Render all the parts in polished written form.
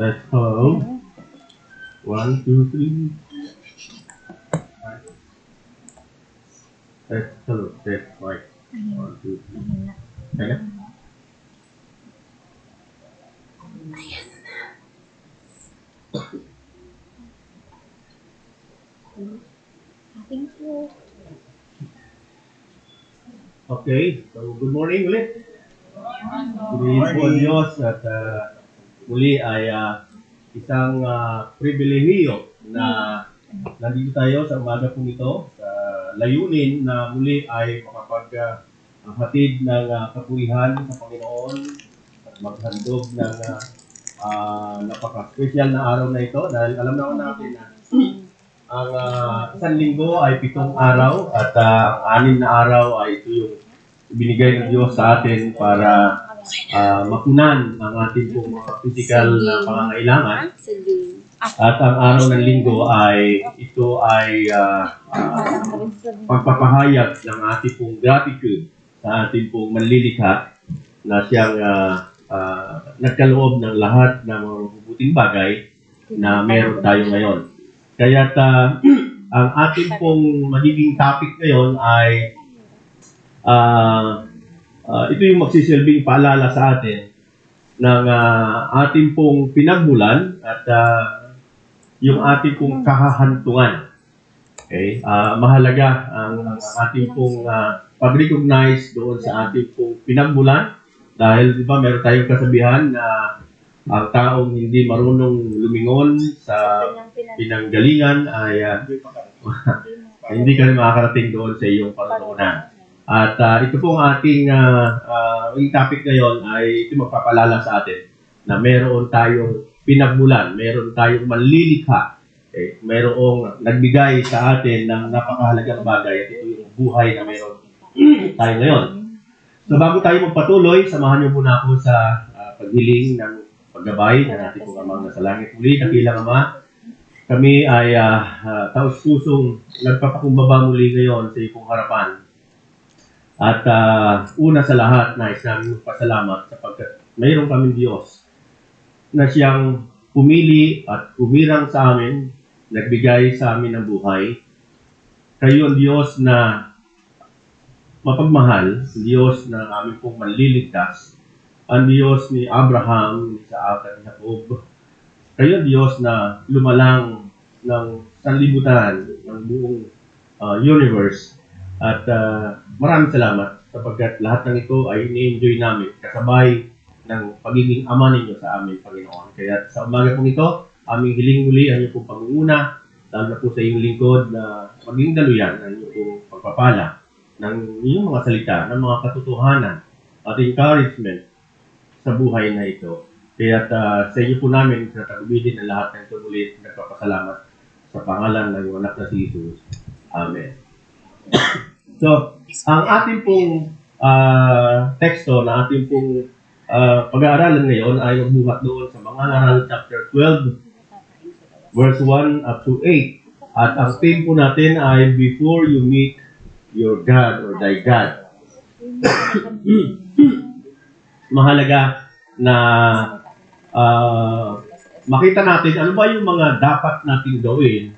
Test, hello. 1, 2, 3. Test, hello. Test, right. 1, 2, 3. Kaya? Thank you. Okay, so good morning ulit. Purihin po ang Diyos at muli ay isang pribilehiyo na nandito tayo sa umaga po nito sa layunin na muli ay makapaghatid ng kapurihan sa Panginoon at maghandog ng napaka-special na araw na ito dahil alam naman natin na ang isang linggo ay 7 araw at ang 6 na araw ay ito yung binigay ng Diyos sa atin para mapunan ang ating pong mga physical na pangangailangan. At ang araw ng linggo ay ito ay pagpapahayag ng ating pong gratitude sa ating pong manlilikha na siyang nagkaloob ng lahat ng mga mabubuting bagay na meron tayo ngayon. Kaya ang ating pong magiging topic ngayon ay ito yung magsisilbing paalala sa atin ng ating pong pinagmulan at yung ating pong kahahantungan. Okay? Mahalaga ang ating pong pag-recognize doon sa ating pong pinagmulan dahil di ba meron tayong kasabihan na ang taong hindi marunong lumingon sa pinanggalingan ay hindi ka rin makakarating doon sa iyong parununan. At ito pong ating topic ngayon ay ito magpapalala sa atin na meron tayong pinagmulan, meron tayong manlilikha, okay? Merong nagbigay sa atin ng napakahalagang bagay at ito yung buhay na meron tayo ngayon. So bago tayo magpatuloy, samahan niyo muna ako sa paghiling ng paggabay na natin pong amang nasa langit. Muli, dakilang Ama, kami ay taos-pusong nagpapakumbaba muli ngayon sa iyong harapan. At una sa lahat, nais namin magpasalamat sapagkat mayroon kaming Diyos na siyang pumili at umirang sa amin, nagbigay sa amin ng buhay. Kayo ang Diyos na mapagmahal, Diyos na aming pong manliligtas, ang Diyos ni Abraham, ni Isaac at ni Jacob. Kayo Diyos na lumalang ng sanlibutan ng buong universe. At maraming salamat sapagkat lahat ng ito ay ini-enjoy namin kasabay ng pagiging ama ninyo sa aming Panginoon. Kaya sa umaga pong ito, aming hiling muli ang iyong pong pangunguna, lalo na po sa iyong lingkod na maging daluyan ang iyong pong pagpapala ng iyong mga salita, ng mga katotohanan at encouragement sa buhay na ito. Kaya sa inyo po namin, sa tagubilin ng lahat ng ito muli, nagpapasalamat sa pangalan ng iyong anak na si Jesus. Amen. So, ang ating pong teksto na ating pong pag-aaralan ngayon ay magbuhat doon sa Mangangaral chapter 12, verse 1 up to 8. At ang theme po natin ay Before You Meet Your God or Thy God. Mahalaga na makita natin ano ba yung mga dapat nating gawin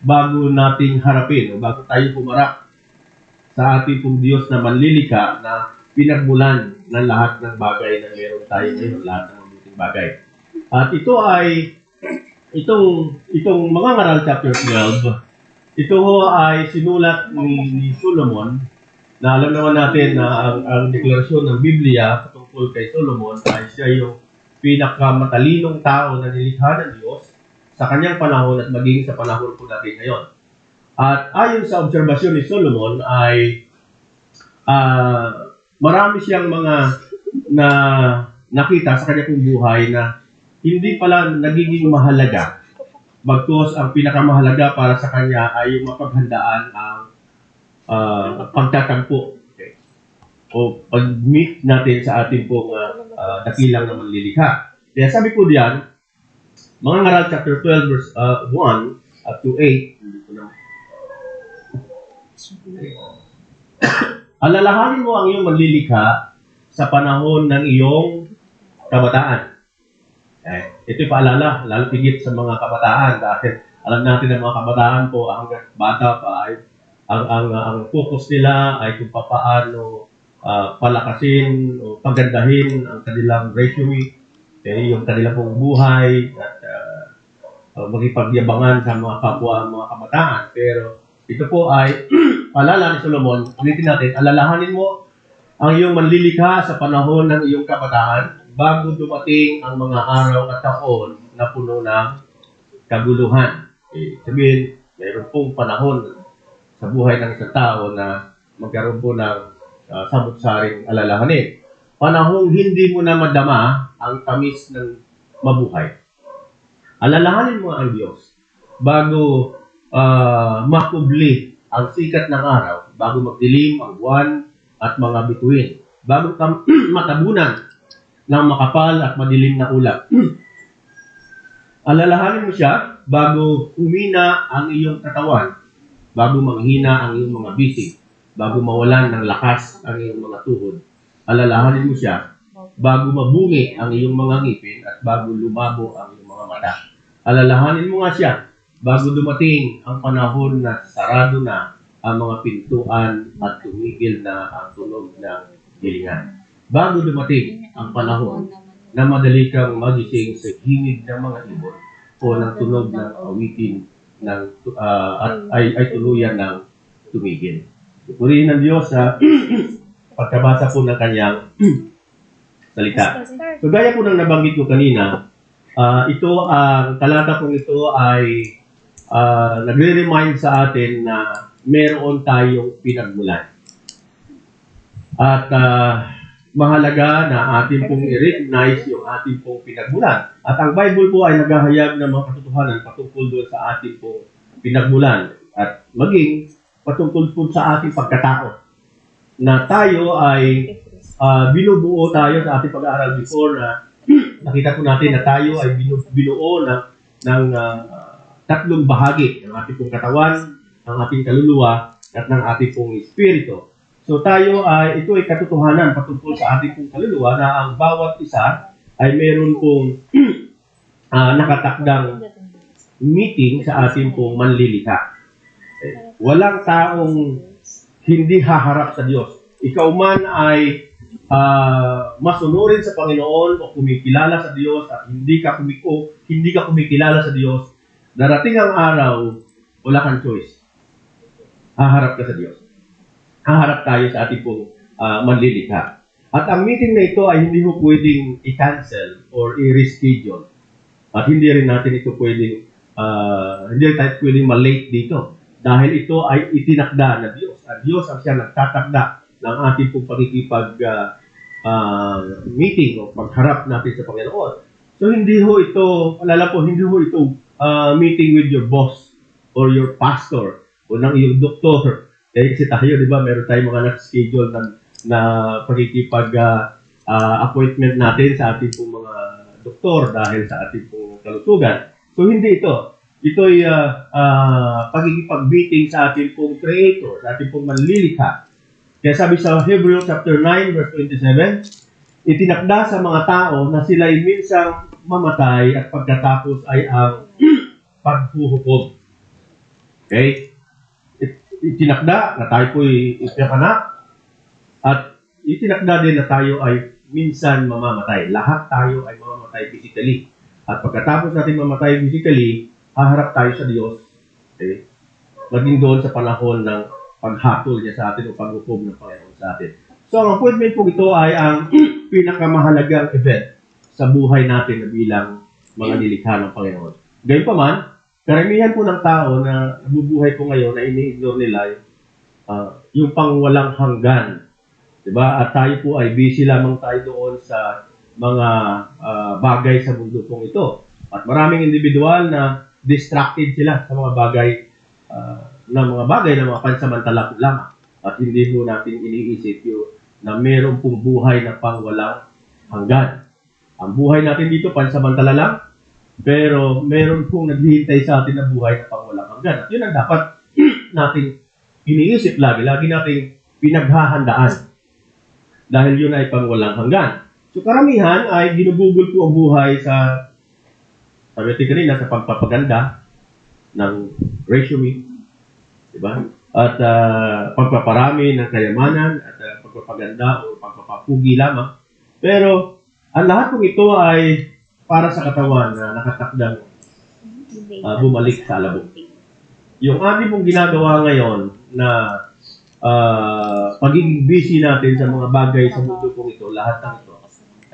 bago nating harapin o bago tayo pumarap sa ating pong Diyos na manlilikha na pinagmulan ng lahat ng bagay na meron tayo ngayon, lahat ng mabuting bagay. At ito ay itong Mangangaral chapter 12, ito ay sinulat ni Solomon na alam naman natin na ang deklarasyon ng Biblia patungkol kay Solomon ay siya yung pinakamatalinong tao na nilikha ng Diyos sa kanyang panahon at maging sa panahon po natin ngayon. At ayon sa obserbasyon ni Solomon ay marami siyang mga na nakita sa kanyang buhay na hindi pala nagiging mahalaga. Bagkus ang pinakamahalaga para sa kanya ay yung mapaghandaan ang pagtatampo, okay? O pag-meet natin sa ating pong dakilang na manlilikha. Kaya sabi ko diyan, Mangangaral chapter 12 verse 1 up to 8. Alalahanin mo ang iyong manlilikha sa panahon ng iyong kabataan. Ito'y paalala, lalo higit sa mga kabataan dahil alam natin na mga kabataan po hanggang bata pa ay ang focus nila ay kung paano palakasin o pagandahin ang kanilang resume, yung kanilang pong buhay at magipagyabangan sa mga kapwa, mga kabataan. Pero ito po ay paalala ni Solomon, ulitin natin, alalahanin mo ang iyong manlilikha sa panahon ng iyong kabataan bago dumating ang mga araw at taon na puno ng kaguluhan. Sabihin, mayroon pong panahon sa buhay ng isang tao na magkaroon po ng samut-saring alalahanin. Panahong hindi mo na madama ang tamis ng mabuhay. Alalahanin mo ang Diyos bago makubli ang sikat ng araw, bago magdilim ang buwan at mga bituin, bago matabunan ng makapal at madilim na ulap. Alalahanin mo siya bago humina ang iyong katawan, bago manghina ang iyong mga bisig, bago mawalan ng lakas ang iyong mga tuhod. Alalahanin mo siya bago mabungi ang iyong mga ngipin at bago lumabo ang iyong mga mata. Alalahanin mo nga siya bago dumating ang panahon na sarado na ang mga pintuan at tumigil na ang tunog ng hilingan. Bago dumating ang panahon na madali kang magising sa himig ng mga ibon o ng tunog ng awitin ng, ay tuluyan ng tumigil. Purihin ng Diyos sa pagkabasa po ng kanyang salita. So gaya po ng nabanggit ko kanina, ang talata pong ito ay nagre-remind sa atin na meron tayong pinagmulan. At mahalaga na atin pong i-recognize yung ating pong pinagmulan. At ang Bible po ay naghahayag ng mga katotohanan patungkol doon sa ating pong pinagmulan at maging patungkol po sa ating pagkatao. Na tayo ay binubuo tayo sa ating pag-aaral before na nakita po natin na tayo ay binuo ng tatlong bahagi ng ating pong katawan, ng ating kaluluwa, at ng ating pong espiritu. So ito ay katotohanan patungkol sa ating pong kaluluwa na ang bawat isa ay meron pong nakatakdang meeting sa ating pong manlilikha. Walang taong hindi haharap sa Diyos. Ikaw man ay masunurin sa Panginoon o kumikilala sa Diyos at hindi ka kumikilala sa Diyos, darating ang araw, wala kang choice. Haharap ka sa Diyos. Haharap tayo sa ating pong manlilikha. At ang meeting na ito ay hindi mo pwedeng i-cancel or i-reschedule. At hindi rin natin ito pwedeng, hindi tayo pwedeng ma-late dito. Dahil ito ay itinakda na Diyos. At Diyos ang siya nagtatakda ng ating pong meeting o pagharap natin sa Panginoon. So hindi ho ito, hindi ho ito meeting with your boss or your pastor o ng iyong doktor. Kasi tayo, di ba, meron tayong mga nag-schedule na appointment natin sa ating pong mga doktor dahil sa ating pong kalusugan. So hindi ito. Ito ay pagkikipag-meeting sa ating pong Creator, sa ating pong manlilikha. Kaya sabi sa Hebrews chapter 9, verse 27, itinakda sa mga tao na sila ay minsang mamatay at pagkatapos ay ang paghuhukom. Okay? Itinakda na tayo po'y ipinapanak at itinakda din na tayo ay minsan mamamatay. Lahat tayo ay mamamatay physically. At pagkatapos natin mamatay physically, haharap tayo sa Diyos. Okay? Maging doon sa panahon ng paghatol niya sa atin o paghukom ng Panginoon sa atin. So, ang appointment po ito ay ang pinakamahalagang event sa buhay natin na bilang mga nilikha ng Panginoon. Gayunpaman, karamihan po ng tao na nabubuhay po ngayon na ini-ignore nila yung pangwalang hanggan. Diba? At tayo po ay busy lamang tayo doon sa mga bagay sa mundo pong ito. At maraming individual na distracted sila sa mga bagay na mga pansamantala po lamang. At hindi po natin iniisip yung na meron pong buhay na pangwalang hanggan. Ang buhay natin dito pansamantala lang, pero meron pong naghihintay sa atin na buhay na pangwalang hanggan. At yun ang dapat natin iniisip lagi nating pinaghahandaan. Dahil yun ay pangwalang hanggan. So karamihan ay ginugugol po ang buhay sa sabi natin kanina, sa pagpapaganda ng resume, di ba? At pagpaparami ng kayamanan at pagpapaganda o pagpapapugi lamang. Pero ang lahat ng ito ay para sa katawan na nakatakdang bumalik sa alabok. Yung ating pong ginagawa ngayon na pagiging busy natin sa mga bagay sa mundo pong ito, lahat ng ito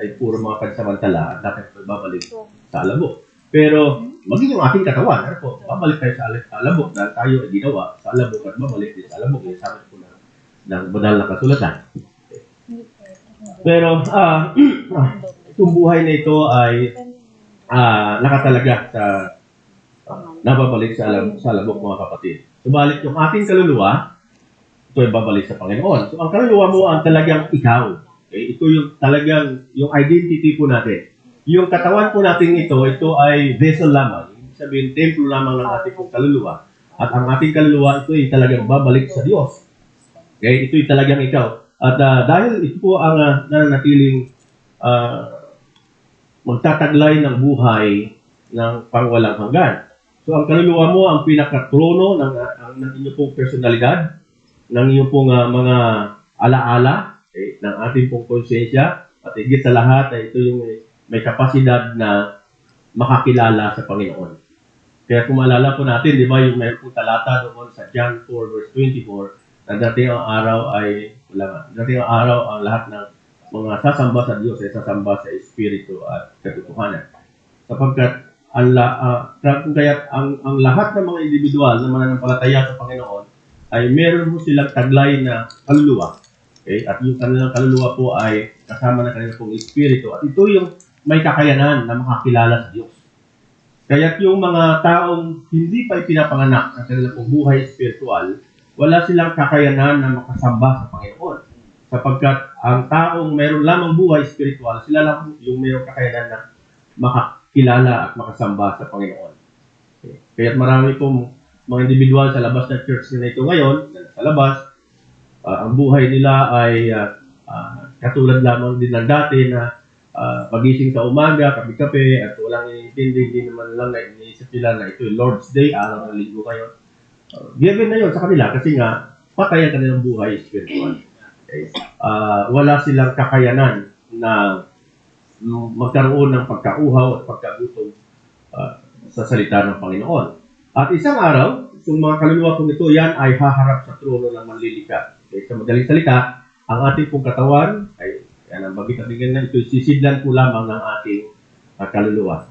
ay puro mga pansamantala at natin ito babalik sa alabok. Pero maging yung ating katawan, ano po, babalik tayo sa alabok dahil tayo ay ginawa sa alabok at babalik din sa alabok. Yung sabi ko ng banal na kasulatan. Pero itong buhay na ito ay nakatalaga sa nababalik sa alabok, mga kapatid. Subalit yung ating kaluluwa, ito ay babalik sa Panginoon. So ang kaluluwa mo ang talagang ikaw. Okay? Ito yung talagang yung identity po natin. Yung katawan po natin ito ay vessel lamang. Ibig sabihin, templo lamang ng ating pong kaluluwa. At ang ating kaluluwa, ito ay talagang babalik sa Diyos. Okay? Ito ay talagang ikaw. At dahil ito po ang nananatiling magtataglay ng buhay ng pangwalang hanggan. So, ang kaluluwa mo, ang pinakatrono ng inyong pong personalidad, ng inyong pong mga alaala, ng ating pong konsensya, at higit sa lahat, ito yung may kapasidad na makakilala sa Panginoon. Kaya kung maalala po natin, di ba, yung may pong talata doon sa John 4 verse 24, na dating ang araw ay, dating ang araw ang lahat ng mga sasamba sa Diyos ay sasamba sa Espiritu at katotohanan. Sapagkat ang lahat ng mga individual na mananampalataya sa Panginoon ay meron po silang taglay na kaluluwa. Okay? At yung kanilang kaluluwa po ay kasama ng kanilang pong Espiritu. At ito yung may kakayanan na makakilala sa Diyos. Kaya't yung mga taong hindi pa ipinapanganak ng kanilang pong buhay spiritual, wala silang kakayanan na makasamba sa Panginoon. Sapagkat ang taong mayroon lamang buhay spiritual, sila lang yung mayroong kakayanan na makakilala at makasamba sa Panginoon. Okay. Kaya't marami pong mga individual sa labas ng church na ito ngayon, sa labas, ang buhay nila ay katulad lamang din ng dati na pagising sa umaga, kape-kape, at walang inintindi, hindi naman lang na iniisip nila na ito yung Lord's Day, araw ng linggo kayo. Given na yun sa kanila kasi nga, patay ang kanilang buhay spiritual. Okay. Wala silang kakayanan na magkaroon ng pagkauhaw at pagkagutom sa salita ng Panginoon. At isang araw, yung mga kaluluwa kong ito, yan ay haharap sa trono ng manlilikat. Okay. Sa madaling salita, ang ating pong katawan ay yan ang bagay na ito, sisidlan po lamang ng ating kaluluwa.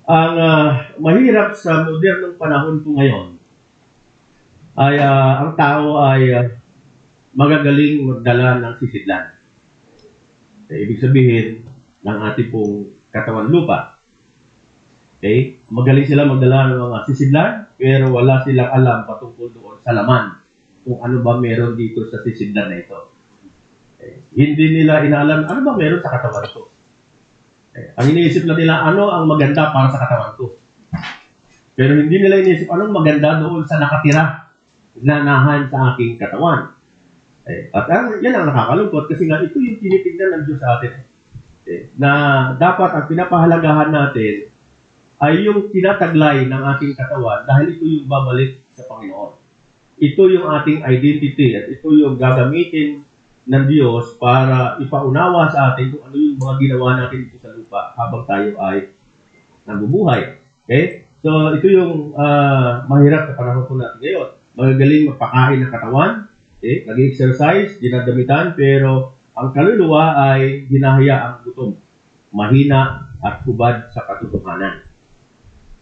Ang mahirap sa modernong panahon po ngayon ay ang tao ay magagaling magdala ng sisidlan. Ibig sabihin ng ating pong katawan lupa. Okay? Magaling sila magdala ng mga sisidlan, pero wala silang alam patungkol doon sa laman kung ano ba meron dito sa sisidlan na ito. Hindi nila inaalam, ano ba meron sa katawan ko? Ang iniisip na nila, ano ang maganda para sa katawan ko? Pero hindi nila iniisip, anong maganda doon sa nakatira, nanahan sa aking katawan. At yan ang nakakalungkot kasi nga ito yung tinitignan ng Diyos sa atin. Na dapat ang pinapahalagahan natin ay yung tinataglay ng ating katawan dahil ito yung babalik sa Panginoon. Ito yung ating identity at ito yung gagamitin ng Diyos para ipaunawa sa atin kung ano yung mga ginawa natin dito sa lupa habang tayo ay nabubuhay. Okay? So, ito yung mahirap sa panahon po natin ngayon. Magagaling magpakain ng katawan, okay? Nag-exercise, dinadamitan, pero ang kaluluwa ay hinahaya ang gutom, mahina at hubad sa katotohanan.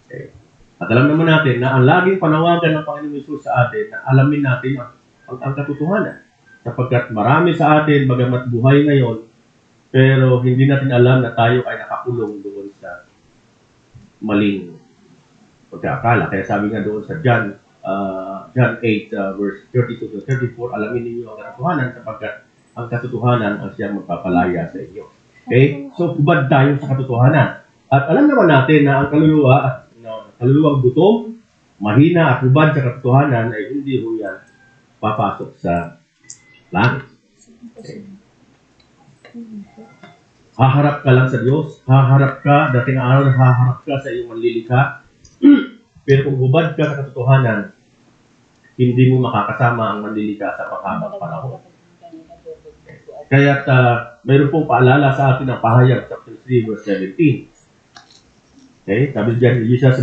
Okay? At alam naman natin na ang laging panawagan ng Panginoon Hesus sa atin na alamin natin ang katotohanan. Sapagkat marami sa atin, bagamat buhay ngayon, pero hindi natin alam na tayo ay nakakulong doon sa maling pagkakala. Kaya sabi nga doon sa John 8, verse 32 to 34, alamin ninyo ang katotohanan sapagkat ang katotohanan ang siyang magpapalaya sa inyo. Okay? So, hubad tayo sa katotohanan. At alam naman natin na ang kaluluwa, kaluluwang gutom, mahina at hubad sa katotohanan ay hindi ho yan papasok sa langit. Okay. haharap ka lang sa Diyos, haharap ka, dating araw na haharap ka sa iyong manlilikha. Pero kung hubad ka sa katotohanan, hindi mo makakasama ang manlilikha sa paghabang panahon. Kaya mayroon pong paalala sa atin ng Pahayag chapter 3 verse 17. Okay, sabi diyan, Jesus,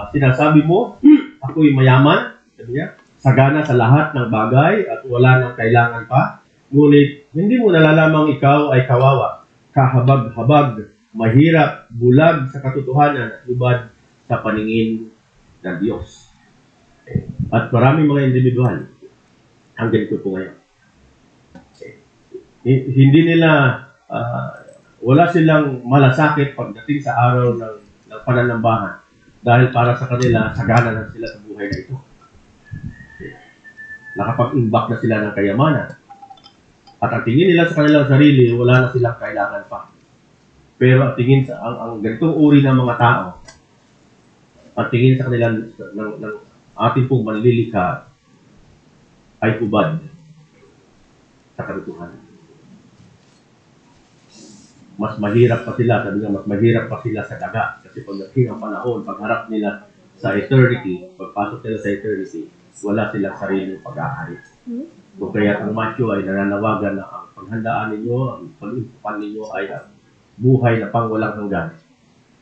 sinasabi mo, ako'y mayaman, sabi niya, sagana sa lahat ng bagay at wala nang kailangan pa. Ngunit hindi mo nalalamang ikaw ay kawawa, kahabag-habag, mahirap, bulag sa katotohanan at lubad sa paningin ng Diyos. Okay. At maraming mga individual ang ganito po ngayon. Okay. Hindi nila, wala silang malasakit pagdating sa araw ng pananambahan dahil para sa kanila, sagana na sila sa buhay na ito. Okay. Nakapag-imbak na sila ng kayamanan. At ang tingin nila sa kanilang sarili, wala na silang kailangan pa. Pero ang tingin sa ang ganitong uri ng mga tao, ang tingin sa kanila ng ating pong manlilikha ay hubad sa katotohanan. Mas mahirap pa sila, sabi nga, mas mahirap pa sila sa daga. Kasi pagdating ang panahon, pagharap nila sa eternity, pagpasok nila sa eternity, wala silang sariling pag-aari. Kung kaya ang Matthew ay nananawagan na ang paghandaan ninyo, ang pag-impukan ninyo ay buhay na pang walang hanggan,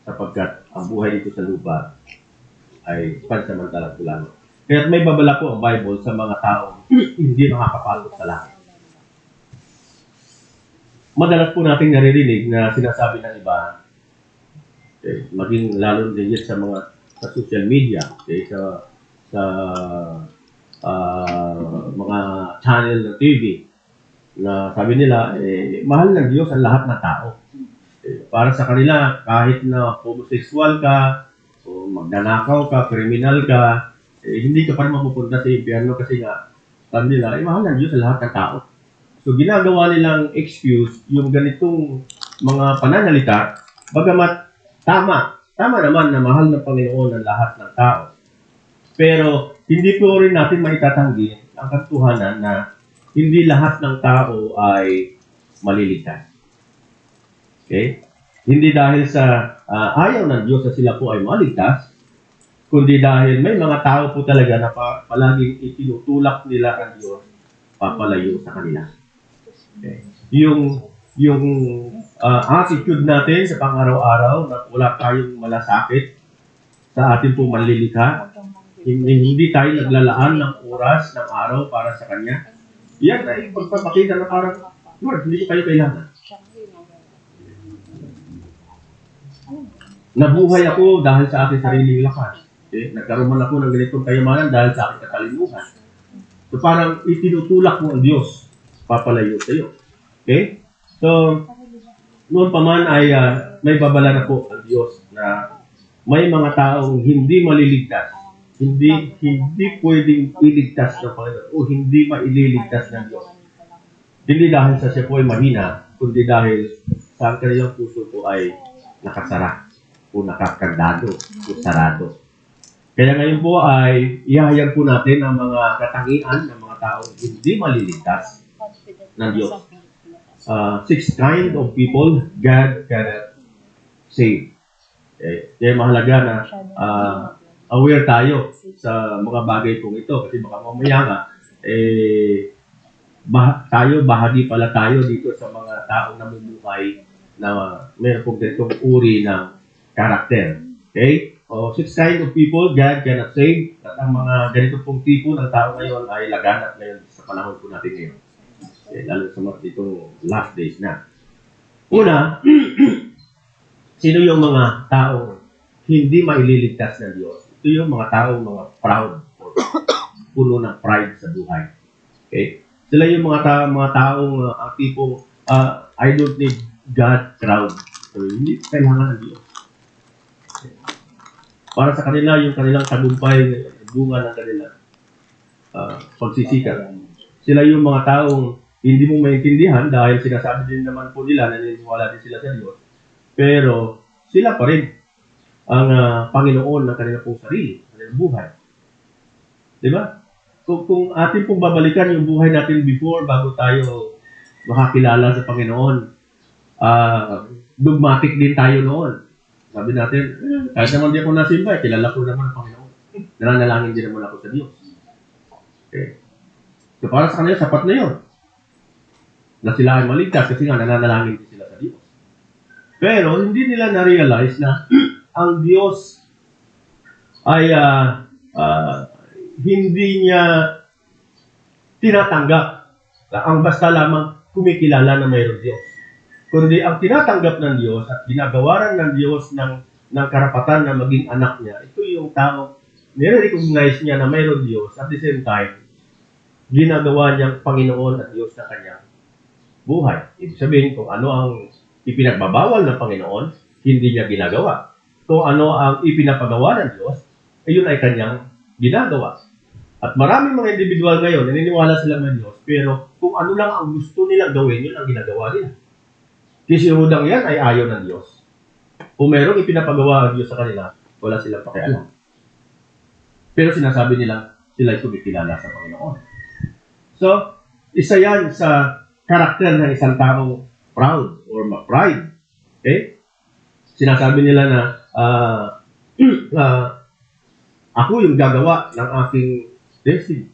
sapagkat ang buhay dito sa lupa ay pansamantalang lamang. Kaya may babala po ang Bible sa mga taong hindi nakakapasok sa langit. Madalas po nating naririnig na sinasabi ng iba, maging lalo din sa mga sa social media, sa mga channel ng TV, na sabi nila, mahal ng Diyos ang lahat ng tao. Para sa kanila, kahit na homosexual ka, o magnanakaw ka, kriminal ka, hindi ka pa rin mapupunta sa impyerno kasi nga, sabi nila, mahal ng Diyos ang lahat ng tao. So, ginagawa nilang excuse yung ganitong mga pananalita, bagamat tama naman na mahal ng Panginoon ang lahat ng tao. Pero, hindi po rin natin maitatanggi ang katotohanan na hindi lahat ng tao ay maliligtas. Okay? Hindi dahil sa ayaw ng Diyos na sila po ay maligtas, kundi dahil may mga tao po talaga na palaging itinutulak nila ang Diyos papalayo sa kanila. Okay. Yung attitude natin sa pang-araw-araw na wala tayong malasakit sa ating pong manlilikha, hindi tayo naglalaan ng oras, ng araw para sa Kanya, yan ay pagpapakita na parang, Lord, hindi ko kayo kailangan. Nabuhay ako dahil sa aking sariling lakas. Okay? Nagkaroon man ako ng ganitong kayamanan dahil sa aking katalinuhan. So parang itinutulak mo ang Diyos papalayo sa iyo. Okay? So, noon pa man ay may babala na po ang Diyos na may mga taong hindi maliligtas, hindi pwedeng iligtas ng Panginoon o hindi maililigtas ng Diyos. Hindi dahil sa siya po ay mahina, kundi dahil sa kanilang puso po ay nakasara o nakakandado o sarado. Kaya ngayon po ay ihahayag po natin ang mga katangian ng mga taong hindi maliligtas ng Diyos. 6 kind of people God cannot save. Kaya mahalaga na aware tayo sa mga bagay pong ito. Kasi baka mamaya nga, bahagi pala tayo dito sa mga taong namumuhay na meron pong ganitong uri ng karakter. Okay? 6 kind of people God cannot save. At ang mga ganito pong tipo ng tao ngayon ay laganap ngayon sa panahon po natin ngayon. Lalo sa mga ditong last days na. Una, sino yung mga taong hindi maililigtas ng Diyos? Ito yung mga taong mga proud or puno ng pride sa buhay. Okay? Sila yung mga taong tipong I don't need God crowd. So, hindi kailangan ng Diyos. Okay. Para sa kanila, yung kanilang tagumpay, bunga ng kanilang pagsisikap. Sila yung mga taong hindi mo maintindihan dahil sinasabi din naman po nila na naniniwala din sila sa Diyos. Pero sila pa rin ang Panginoon ng kanilang pong sarili, kanilang buhay. Diba? Kung atin pong babalikan yung buhay natin before, bago tayo makakilala sa Panginoon, dogmatic din tayo noon. Sabi natin, kahit naman di ako nasimba, kilala ko naman ang Panginoon. Nananalangin din naman ako sa Diyos. Okay. So para sa kanila, sapat na yun. Na sila ay maligtas kasi nga nananalangin din sila sa Diyos. Pero hindi nila na-realize na ang Diyos ay hindi niya tinatanggap ang basta lamang kumikilala na mayroong Diyos. Kundi ang tinatanggap ng Diyos at ginagawaran ng Diyos ng karapatan na maging anak niya, ito yung tao, nire-recognize niya na mayroong Diyos at the same time, ginagawa niyang Panginoon at Diyos na kanyang buhay. Ibig sabihin, kung ano ang ipinagbabawal ng Panginoon, hindi niya ginagawa. Kung ano ang ipinapagawa ng Diyos, ayun ay kanyang ginagawa. At maraming mga individual ngayon, naniniwala sila ng Diyos, pero kung ano lang ang gusto nilang gawin, yun ang ginagawa nila. Kasi yung hudang yan ay ayaw ng Diyos. Kung merong ipinapagawa ang Diyos sa kanila, wala silang pakialam. Pero sinasabi nila, sila ay kumikilala sa Panginoon. So, isa yan sa karakter ng isang taong proud or ma-pride. Okay? Sinasabi nila na ako yung gagawa ng aking destiny.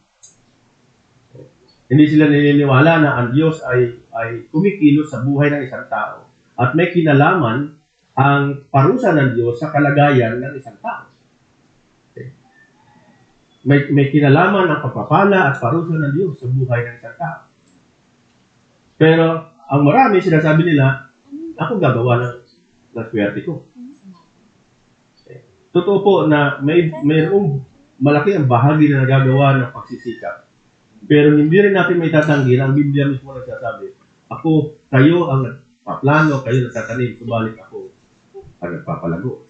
Hindi sila naniniwala na ang Diyos ay kumikilos sa buhay ng isang tao at may kinalaman ang parusa ng Diyos sa kalagayan ng isang tao. Okay. May kinalaman ang pagpapala at parusa ng Diyos sa buhay ng isang tao. Pero ang marami sinasabi nila, ako gagawa ng swerte ko. Okay. Totoo po na mayroong malaki ang bahagi na nagagawa ng pagsisikap. Pero hindi rin natin may tatanggi na ang Biblia mismo nagsasabi, kayo ang nagpaplano, kayo nagtatanim, subalit ako ang nagpapalago.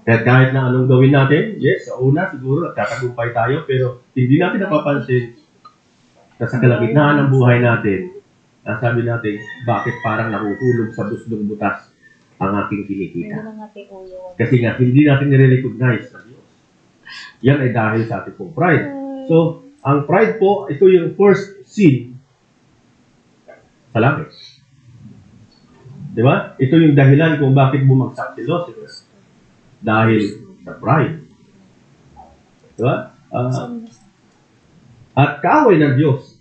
Kahit na anong gawin natin, yes, sa una siguro nagtatagumpay tayo, pero hindi natin napapansin na sa kalagitnaan ng buhay natin, sabi natin, bakit parang nahuhulog sa busdong butas ang aking kinikita. Kasi nga, hindi natin nire-recognize na Diyos. Yan ay dahil sa ating pong pride. So, ang pride po, ito yung first sin sa langit. Di ba? Ito yung dahilan kung bakit bumagsak si Lucifer. Dahil sa pride. Di ba? At kaaway ng Diyos,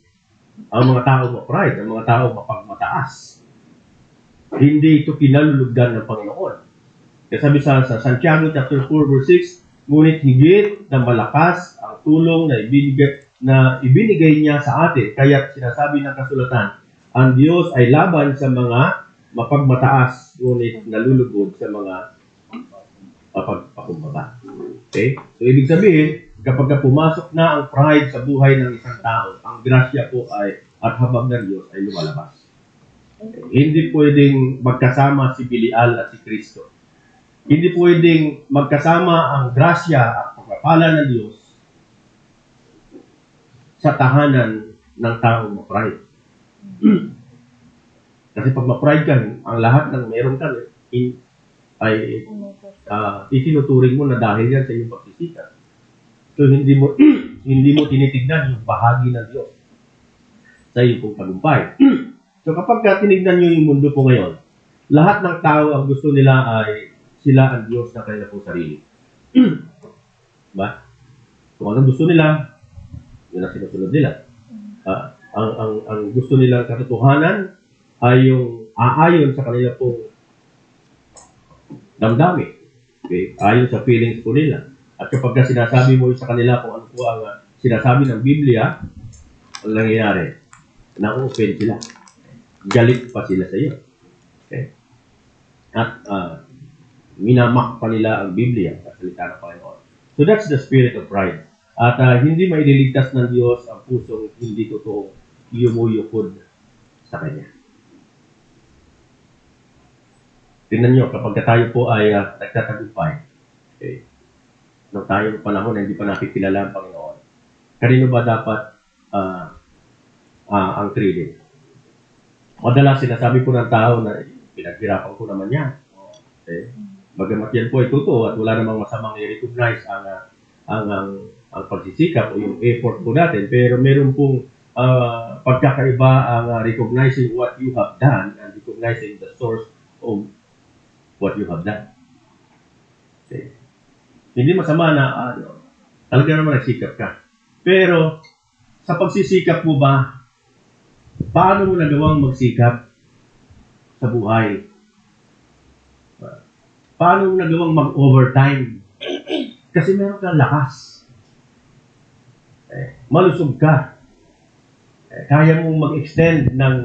ang mga tao ma-pride, ang mga tao mapagmataas. Hindi ito kinalulugdan ng Panginoon. Kaya sabi sa Santiago chapter 4 verse 6, ngunit higit na malakas ang tulong na ibinigay niya sa atin. Kaya sinasabi ng kasulatan, ang Diyos ay laban sa mga mapagmataas, ngunit nalulugod sa mga mapagpakumbaba. Okay? So, ibig sabihin, kapag pumasok na ang pride sa buhay ng isang tao, ang grasya po at habag ng Diyos ay lumalabas. Okay? Hindi pwedeng magkasama si Belial at si Kristo. Hindi pwedeng magkasama ang grasya at pagpapala ng Diyos sa tahanan ng taong ma-pride. Kasi pag ma-pride ka, ang lahat ng meron ka ay itinuturing mo na dahil yan sa iyong pagsisikap. So hindi mo tinitignan yung bahagi ng Diyos sa iyong pong tagumpay. So kapag tinignan nyo yung mundo po ngayon, lahat ng tao ang gusto nila ay sila ang Diyos na kanilang pong sarili. Diba? Kung anong gusto nila, yun ang sinusunod nila. Ang gusto nilang katotohanan ay yung aayon sa kanila pong damdamin. Okay? Ayon sa feelings po nila. At kapag sinasabi mo sa kanila kung ano po ang sinasabi ng Biblia, ang nangyayari, na-open sila. Galit pa sila sa iyo. Okay? At minamak pa nila ang Biblia sa salita ng Panginoon. So that's the spirit of pride. At hindi maililigtas ng Diyos ang pusong hindi totoo yumuyukod sa Kanya. Tingnan nyo, kapag tayo po ay nagtatagumpay, okay, nung tayong panahon na hindi pa nakikilala ang Panginoon, kanino ba dapat ang trading? Madalas sinasabi po ng tao na pinaghirapan ko naman yan. Okay? Bagamat yan po ay totoo at wala namang masamang i-recognize ang pagsisikap o yung effort po natin, pero meron pong pagkakaiba ang recognizing what you have done and recognizing the source of what you have done. Okay. Hindi masama na talaga naman nagsikap ka. Pero sa pagsisikap mo ba, paano mo nagawang magsikap sa buhay? Paano mo nagawang mag-overtime? Kasi meron kang lakas. Malusog ka. Kaya mong mag-extend ng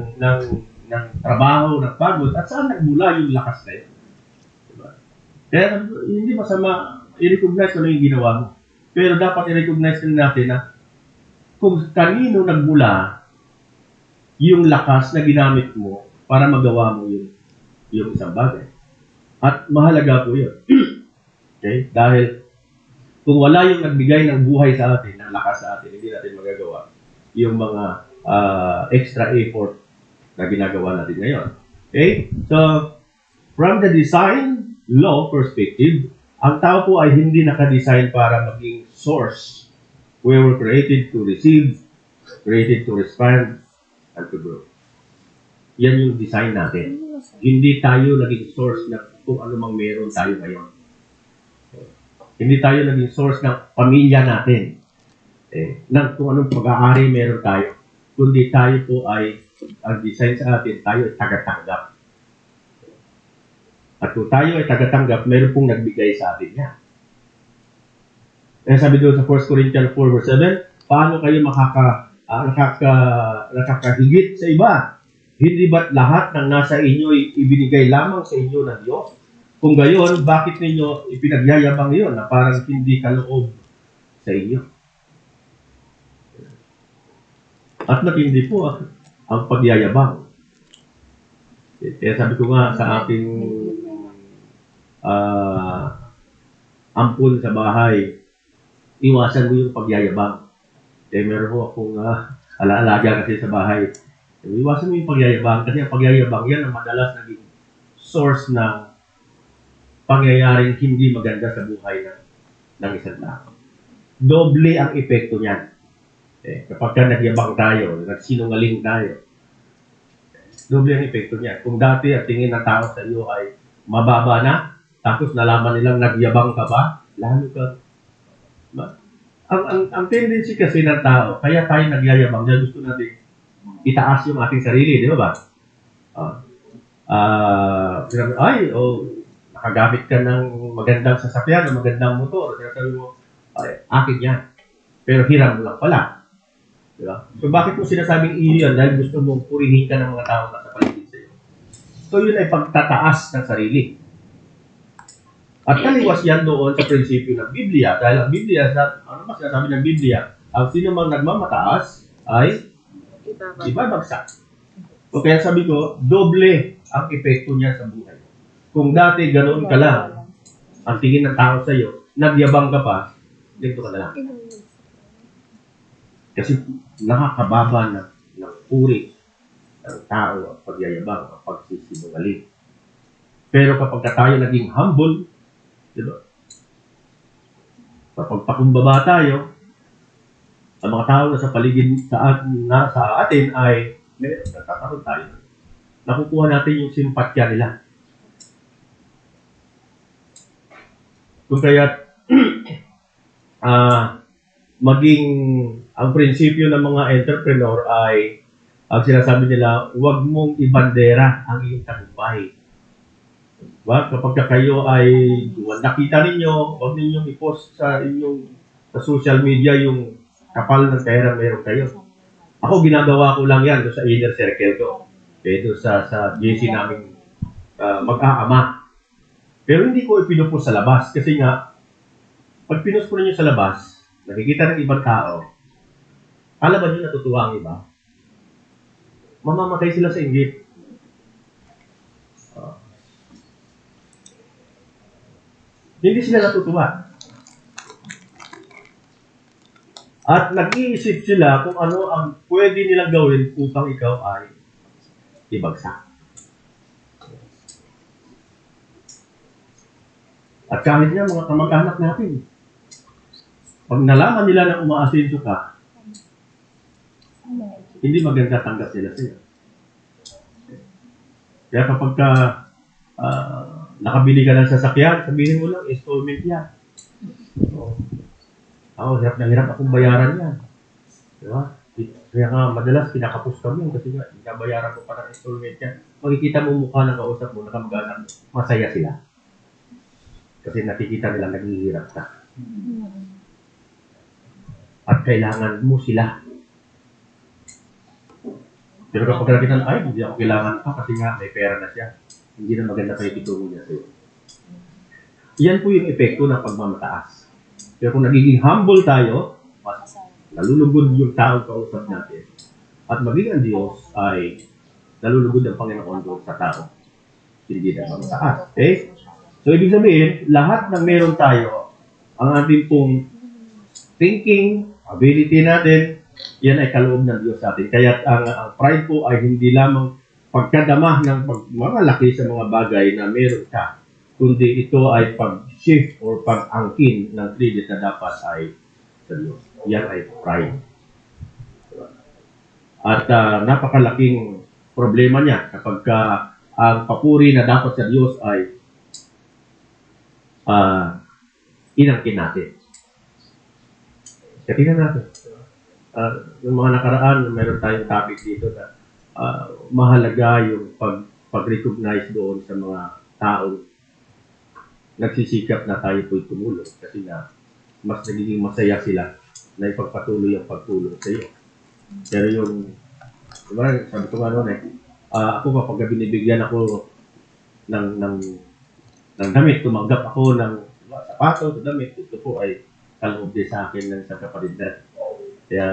trabaho, ng pagod, at saan nagmula yung lakas na yun? Diba? Kaya hindi masama i-recognize kung ano yung ginawa mo. Pero dapat i-recognize din natin na kung kanino nagmula yung lakas na ginamit mo para magawa mo yung isang bagay. At mahalaga po yun. Okay? Dahil kung wala yung nagbigay ng buhay sa atin, ng lakas sa atin, hindi natin magagawa yung mga extra effort na ginagawa natin ngayon. Okay? So, from the design law perspective, ang tao po ay hindi nakadesign para maging source. We were created to receive, created to respond, and to grow. Yan yung design natin. Hindi tayo naging source ng kung ano mang meron tayo ngayon. Hindi tayo naging source ng pamilya natin. Ng kung anong pag-aari meron tayo. Kundi tayo po ay, ang design sa atin, tayo ay tagatanggap. At kung tayo ay tagatanggap, meron pong nagbigay sa atin niya. Sabi doon sa 1 Corinthians 4 verse 7, paano kayo nakakahigit sa iba? Hindi ba't lahat ng nasa inyo ay ibinigay lamang sa inyo ng Diyos? Kung gayon, bakit ninyo ipinagyayabang yun na parang hindi kaloob sa inyo? At matindi po ang pagyayabang. Kaya sabi ko nga sa aking ampun sa bahay, iwasan mo yung pagyayabang. Meron ko akong alaalaga kasi sa bahay. Iwasan mo yung pagyayabang kasi ang pagyayabang yan ang madalas naging source ng pangyayaring hindi maganda sa buhay ng isang tao. Doble ang epekto niyan. Kapag ka nagyabang tayo, nagsinungaling tayo, doble ang epekto niyan. Kung dati ang tingin ng tao sa iyo ay mababa na, tapos nalaman nilang nagyabang ka ba, lalo ka. Ang tendency kasi ng tao, kaya tayo nagyayabang, dahil gusto natin itaas yung ating sarili, di ba? Nakagamit ka ng magandang sasakyan, ng magandang motor, kaya sabi mo, akin yan. Pero hiram mo lang pala. Diba? So bakit mo sinasabing iyo yan? Dahil gusto mong purihin ka ng mga tao na sa paligid sa iyo. So yun ay pagtataas ng sarili. At taliwas yan doon sa prinsipyo ng Biblia. Dahil ang Biblia, ano ba sinasabi ng Biblia? Ang sino mang nagmamataas ay ibabagsak. So kaya sabi ko, doble ang epekto niya sa buhay. Kung dati ganoon ka lang, ang tingin ng tao sa iyo, nagyabang ka pa, dito ka na lang. Kasi nakakababa ng puri ng tao ang pagyayabang, ang pagsisinungaling. Pero kapag tayo naging humble, diba? Kapag pakumbaba tayo, ang mga tao na sa paligid sa atin ay nagkakaroon tayo. Nakukuha natin yung simpatya nila. Kung kaya maging ang prinsipyo ng mga entrepreneur ay ang sinasabi nila, huwag mong ibandera ang iyong tagumpay. Diba? Kapag kayo ay nakita ninyo, huwag ninyong i-post sa social media yung kapal ng pera meron kayo. Ako, ginagawa ko lang yan sa inner circle ko. Doon sa GC namin mag-aama. Pero hindi ko ipinupost sa labas kasi nga, pag pinost ko ninyo sa labas, nakikita ng ibang tao, alam ba nyo natutuwa ang iba? Mamamatay sila sa inggit. Hindi sila natutuwa. At nag-iisip sila kung ano ang pwede nilang gawin upang ikaw ay ibagsak. At kahit nga mga kamag-anak natin, pag nalaman nila na umaasenso ka, hindi maganda tanggap nila sila. Kaya kapag ka, nakabili ka ng sasakyan, sabihin mo lang, installment yan. So, hirap na hirap akong bayaran yan. Diba? Kaya nga, madalas pinakapos kami kasi nga, binabayaran ko pa ng installment yan. Makikita mo mukha ng kausap mo, nakamagana, masaya sila. Kasi nakikita nila naghihirap ka. At kailangan mo sila. Pero kapag nakita ay, hindi ako kailangan pa kasi nga may pera na siya. Hindi na maganda pa yung itungo niya sa'yo. Yan po yung epekto ng pagmamataas. Pero kung nagiging humble tayo, mas nalulugod yung taong kausap natin. At maging ang Diyos ay nalulugod ang Panginoon doon sa tao. Hindi na mataas. Okay? So, ibig sabihin, lahat ng meron tayo, ang ating pong thinking, ability natin, yan ay kaloob ng Diyos sa atin. Kaya ang pride po ay hindi lamang pagkadama ng pagmamalaki sa mga bagay na meron ka, kundi ito ay pag-shift or pag-angkin ng credit na dapat ay sa Diyos. Yan ay pride. At napakalaking problema niya kapag ang papuri na dapat sa Diyos ay inangkin natin. Tingnan natin. Yung mga nakaraan, meron tayong topic dito na mahalaga yung pag-recognize doon sa mga taong nagsisikap na tayo po'y tumulong kasi na mas nagiging masaya sila na ipagpatuloy ang pagtulong sa iyo. Pero yung, diba, sabi ko nga noon ako kapag binibigyan ako ng damit, tumanggap ako ng sapatos, damit, ito po ay kaloob din sa akin ng isang kapatid natin. Kaya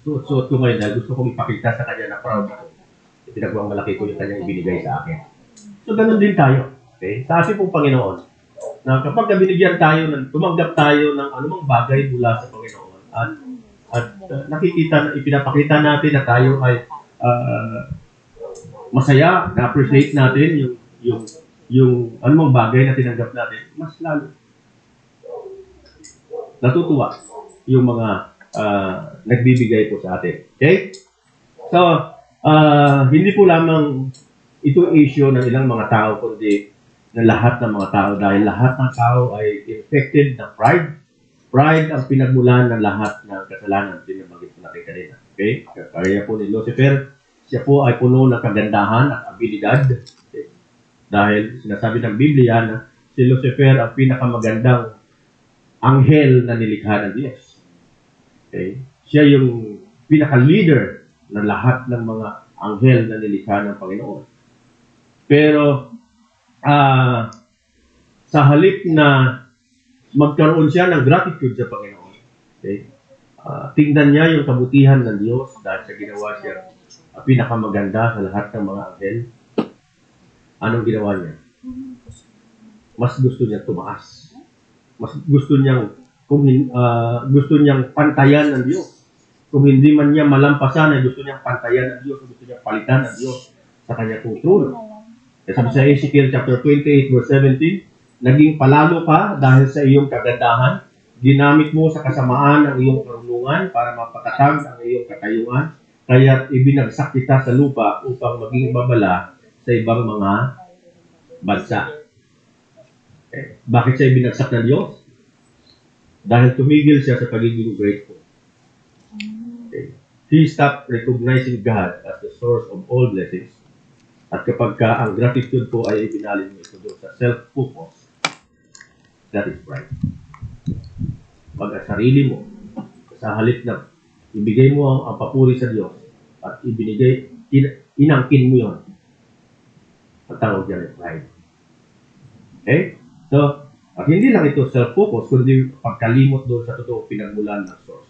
suot ko ngayon dahil gusto kong ipakita sa kanya na proud ako. Pinagawang malaki ko yung kanyang ibinigay sa akin. So ganun din tayo. Okay? Sa ating pong Panginoon, na kapag binigyan tayo, tumanggap tayo ng anumang bagay mula sa Panginoon at nakikita, ipinapakita natin na tayo ay masaya, na-appreciate natin yung anumang bagay na tinanggap natin, mas lalo natutuwa yung mga nagbibigay po sa atin. Okay? So, hindi po lamang ito issue ng ilang mga tao, kundi ng lahat ng mga tao dahil lahat ng tao ay infected ng pride. Pride ang pinagmulan ng lahat ng kasalanan. Pinabagit po natin kanina. Okay? Kaya po ni Lucifer, siya po ay puno ng kagandahan at abilidad. Okay? Dahil sinasabi ng Biblia na si Lucifer ang pinakamagandang anghel na nilikha ng Diyos. Okay? Siya yung pinaka-leader ng lahat ng mga anghel na nilikha ng Panginoon. Pero sa halip na magkaroon siya ng gratitude sa Panginoon, okay? Tingnan niya yung kabutihan ng Diyos dahil sa ginawa siya pinakamaganda sa lahat ng mga anghel. Anong ginawa niya? Mas gusto niya tumaas. Mas gusto niyang pantayan ng Diyos. Kung hindi man niya malampasan, ay gusto niyang pantayan ng Diyos, gusto niyang palitan ng Diyos sa kanyang trono. Sabi sa Ezekiel chapter 28 verse 17, naging palalo ka dahil sa iyong kagandahan, ginamit mo sa kasamaan ang iyong karunungan para mapatatag ang iyong katayuan, kaya ibinagsak kita sa lupa upang maging babala sa ibang mga bansa. Okay. Bakit siya ibinagsak ng Diyos? Dahil tumigil siya sa pagiging grateful. Okay. He stopped recognizing God as the source of all blessings. At kapag ang gratitude po ay ibinalin mo ito doon sa self-focus, that is pride. Pag sarili mo, sa halip na ibigay mo ang papuri sa Diyos at inangkin mo yon, ang tawag yan ay pride. Okay? So, at hindi lang ito self-focus, kundi pagkalimot doon sa totoong pinagmulan ng source.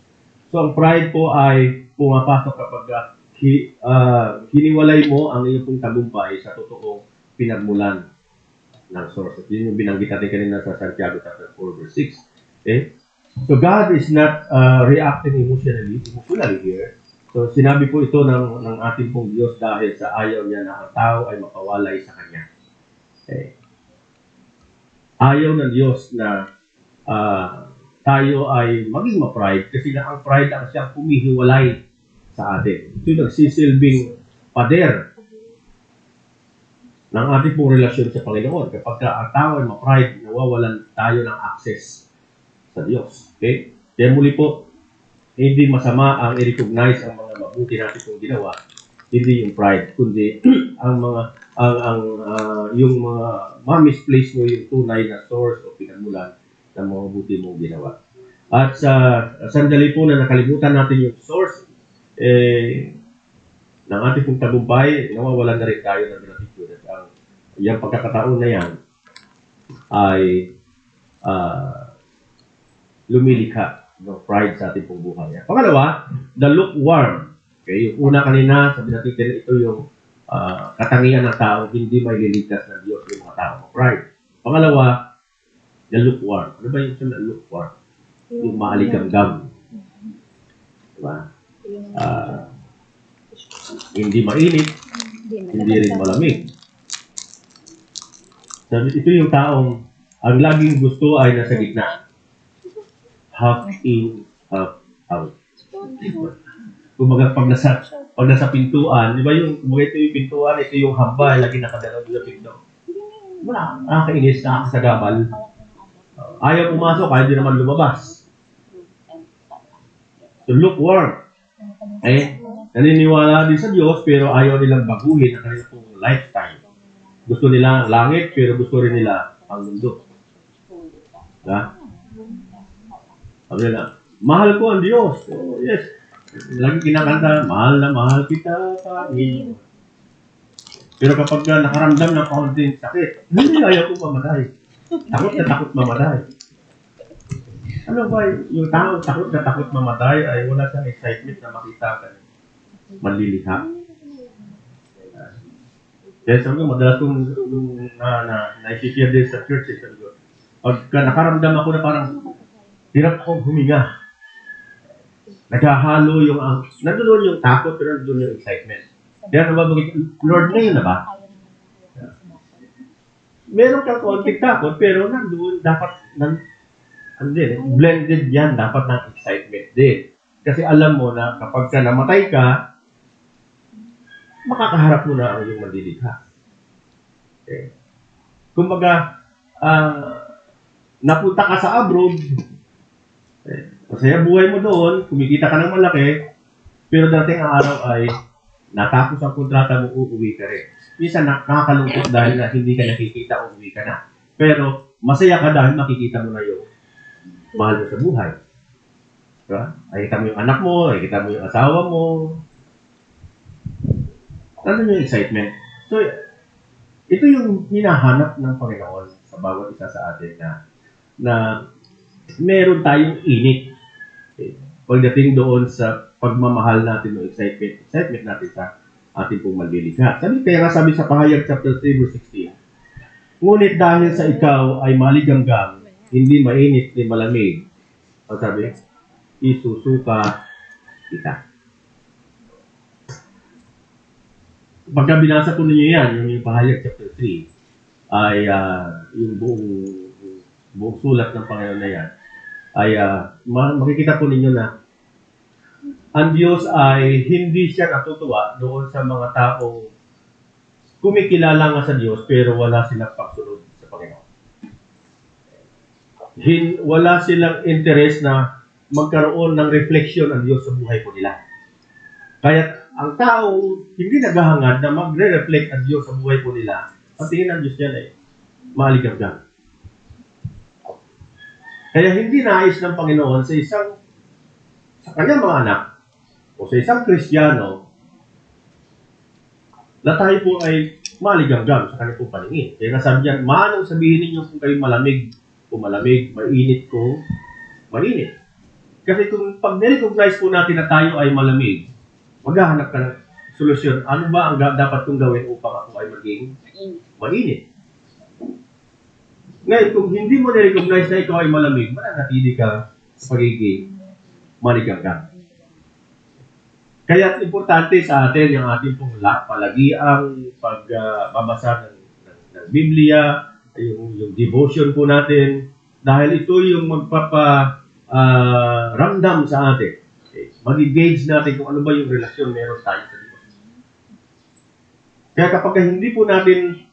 So, ang pride po ay pumapasok kapag hiniwalay mo ang iyong pong tagumpay sa totoong pinagmulan ng source. At yun yung binanggit natin kanina sa Santiago chapter 4 verse 6. Okay? So God is not reacting emotionally here. So sinabi po ito ng ating pong Diyos dahil sa ayaw niya na ang tao ay mapawalay sa Kanya. Okay? Ayaw ng Diyos na tayo ay maging ma-pride kasi na ang pride ang siyang humihiwalay sa atin. Ito yung nagsisilbing pader ng ating pong relasyon sa Panginoon. Kapag ang tao ay ma-pride, nawawalan tayo ng access sa Diyos. Okay? Kaya muli po, hindi masama ang i-recognize ang mga mabuti natin pong ginawa, hindi yung pride, kundi yung mga ma-misplace mo yung tunay na source o pinagmulan ng mga mabuti mong ginawa. At sa sandali po na nakalimutan natin yung source ng ating pong tagumpay, nawawalan na rin tayo ng gratitude. At yung pagkakataon na yan ay lumilikha ng pride sa ating pong buhay. Pangalawa, the lukewarm. Okay, yung una kanina, sabi natin ito yung katangian ng tao, hindi may lilikas ng Diyos yung mga tao. Pride. Pangalawa, the lukewarm. Ano ba yung lukewarm? Yung maaligamgam. Diba? Hindi mainit, hindi rin malamig. Sabi, ito yung taong ang laging gusto ay nasa gitna. Half in, half out. Kumbaga pag nasa pintuan, di ba yung ito yung pintuan, ito yung hambay, lagi nakadalaw sa pinto. Wala, nakakainis, nakakasagabal. Ayaw pumasok, ayaw din naman lumabas. So lukewarm. Naniniwala din sa Diyos, pero ayaw nilang baguhin ang kanilang lifetime. Gusto nila ang langit, pero gusto rin nila ang mundo. Ha? Sabi nila, mahal ko ang Diyos. Oh, yes. Lagi kinakanta, mahal na mahal kita, Panginoon. Pero kapag nakaramdam ng kaunting sakit, hindi ayaw ko mamatay. Takot na takot mamatay. Ano ba, yung tao takot na takot mamatay ay wala siyang excitement na makita ka. Maliliha. Kaya sabi ko, madalas kong na-share din sa church. Sabi ko, pagka nakaramdam ako na parang hirap akong huminga. Naghahalo yung nandoon yung takot, pero nandoon yung excitement. Kaya nababagay, Lord, ngayon na ba? Meron kang konting takot, pero nandoon dapat blended yan, dapat ng excitement din. Kasi alam mo na kapag ka namatay ka, makakaharap mo na ang iyong manlilikha. Okay. Kumbaga, napunta ka sa abroad, masaya buhay mo doon, kumikita ka ng malaki, pero dating ang araw ay natapos ang kontrata mo, uuwi ka rin. Minsan nakakalungkot dahil na hindi ka nakikita, uuwi ka na. Pero masaya ka dahil makikita mo na yung mahal mo sa buhay. Diba? Nakikita mo yung anak mo, nakikita mo yung asawa mo. Ano yung excitement? So, ito yung hinahanap ng Panginoon sa bawat isa sa atin na meron tayong init. Okay. Pagdating doon sa pagmamahal natin ng excitement natin sa ating pong manlilikha. Sabi sa Pahayag chapter 3 verse 16, ngunit dahil sa ikaw ay maligamgam, hindi mainit ni malamig, sabi, isusuka kita. Pagka binasa ko ninyo yan, yung Pahayag chapter 3, ay yung buong sulat ng Panginoon na yan, ay makikita po ninyo na ang Diyos ay hindi siya natutuwa doon sa mga taong kumikilala nga sa Diyos pero wala silang pagsunod sa Panginoon. Wala silang interest na magkaroon ng reflection ang Diyos sa buhay po nila. Kaya ang tao hindi naghahangad na magre-reflect ang Diyos sa buhay po nila, ang tingin ng Diyos yan ay maaligamgam. Kaya hindi nais ng Panginoon sa kanyang mga anak o sa isang Kristiyano na tayo po ay maligamgam sa kanyang pong paningin. Kaya nasabi niya, manong sabihin ninyo kung kayo malamig o malamig, mainit ko, mainit. Kasi kung pag nirecognize po natin na tayo ay malamig, maghahanap ka ng solusyon. Ano ba ang dapat kong gawin upang ako ay maging mainit? Ngayon, kung hindi mo nirecognize na ikaw ay malamig, mananatili ka sa pagiging maligamgam. Kaya importante sa atin yung ating pong palagiang pagbabasa ng Biblia, yung devotion po natin, dahil ito yung ramdam sa atin. Okay. mag-gauge natin kung ano ba yung relasyon meron tayo sa Diyos. Kaya kapag hindi po natin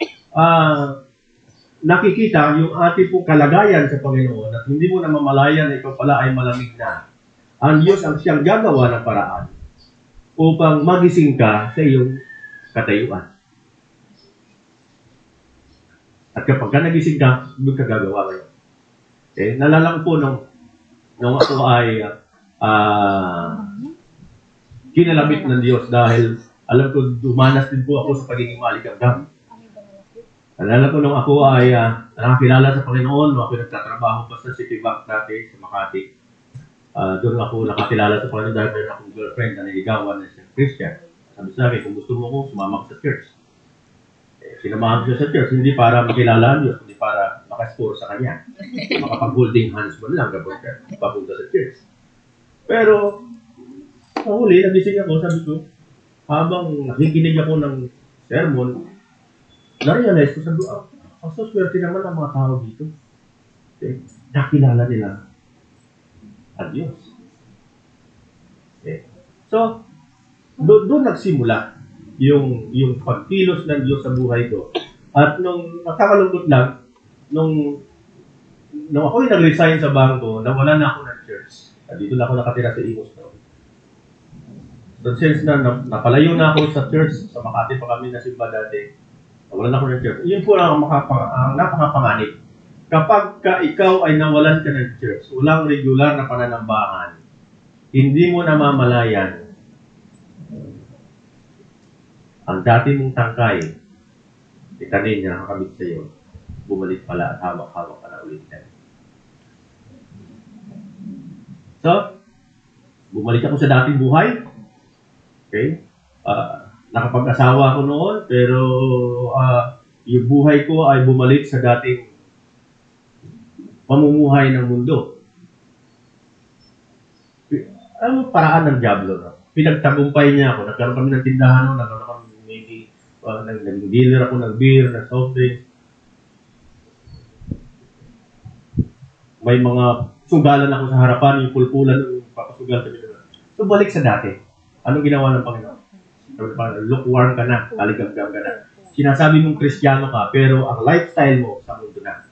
nakikita yung ating pong kalagayan sa Panginoon at hindi mo namamalayan na ikaw pala ay malamig na, ang Diyos ang siyang gagawa ng paraan upang magising ka sa iyong katayuan. At kapag ka nagising ka, doon ka gagawa ngayon. Okay? Nalala ko po nung ako ay kinalabit ng Diyos dahil alam ko dumanas din po ako sa pagiging malikabdam. Alala ko nung ako ay nakakilala sa Panginoon, nung ako nagtatrabaho pa sa City Bank dati sa Makati. Doon ako nakakilala sa Panginoon dahil meron akong girlfriend na niligawan na isang Christian. Sabi sa akin, kung gusto mo ko, sumama ka sa church. Sinamahan ko siya sa church, hindi para makilala ang Diyos, hindi para makascore sa Kanya. Makapag-holding hands mo lang kapag papunta sa church. Pero, sa huli, nagising ako, sabi ko, habang nakikinig ako ng sermon, na-realize ko, sabi ko, ang swerte naman ang mga tao dito. Okay? Nakilala nila ang Diyos. Okay? So, doon nagsimula yung pagkilos ng Diyos sa buhay ko. At nung nakakalungkot lang, nung ako nag-resign sa bangko, nawala na ako ng church. Dito na ako nakatira sa Imos na. So since na napalayo na ako sa church, sa Makati pa kami nasimba dati, nawala na ako ng church. Yun po ang napakapanganib. Kapag ikaw ay nawalan ka ng church, walang regular na pananambahan, hindi mo namamalayan ang dati mong tangkay, itanin niya nakakabit sa iyo, bumalik pala at hawak-hawak ka na ulit. So, bumalik ako sa dating buhay. Okay? Nakapag-asawa ako noon, pero yung buhay ko ay bumalik sa dating pamumuhay ng mundo. Ang paraan ng diablo, no? Pinagtagumpay niya ako. Nagkaroon kami ng tindahan, nagkaroon kami nag-dealer ako ng beer, ng soft drinks. May mga sugalan ako sa harapan, yung pulpulan, yung papasugal sa binawa. So, balik sa dati. Anong ginawa ng Panginoon? Lukewarm ka na, kaligam-gam ka na. Sinasabi mong Kristiyano ka, pero ang lifestyle mo sa mundo na.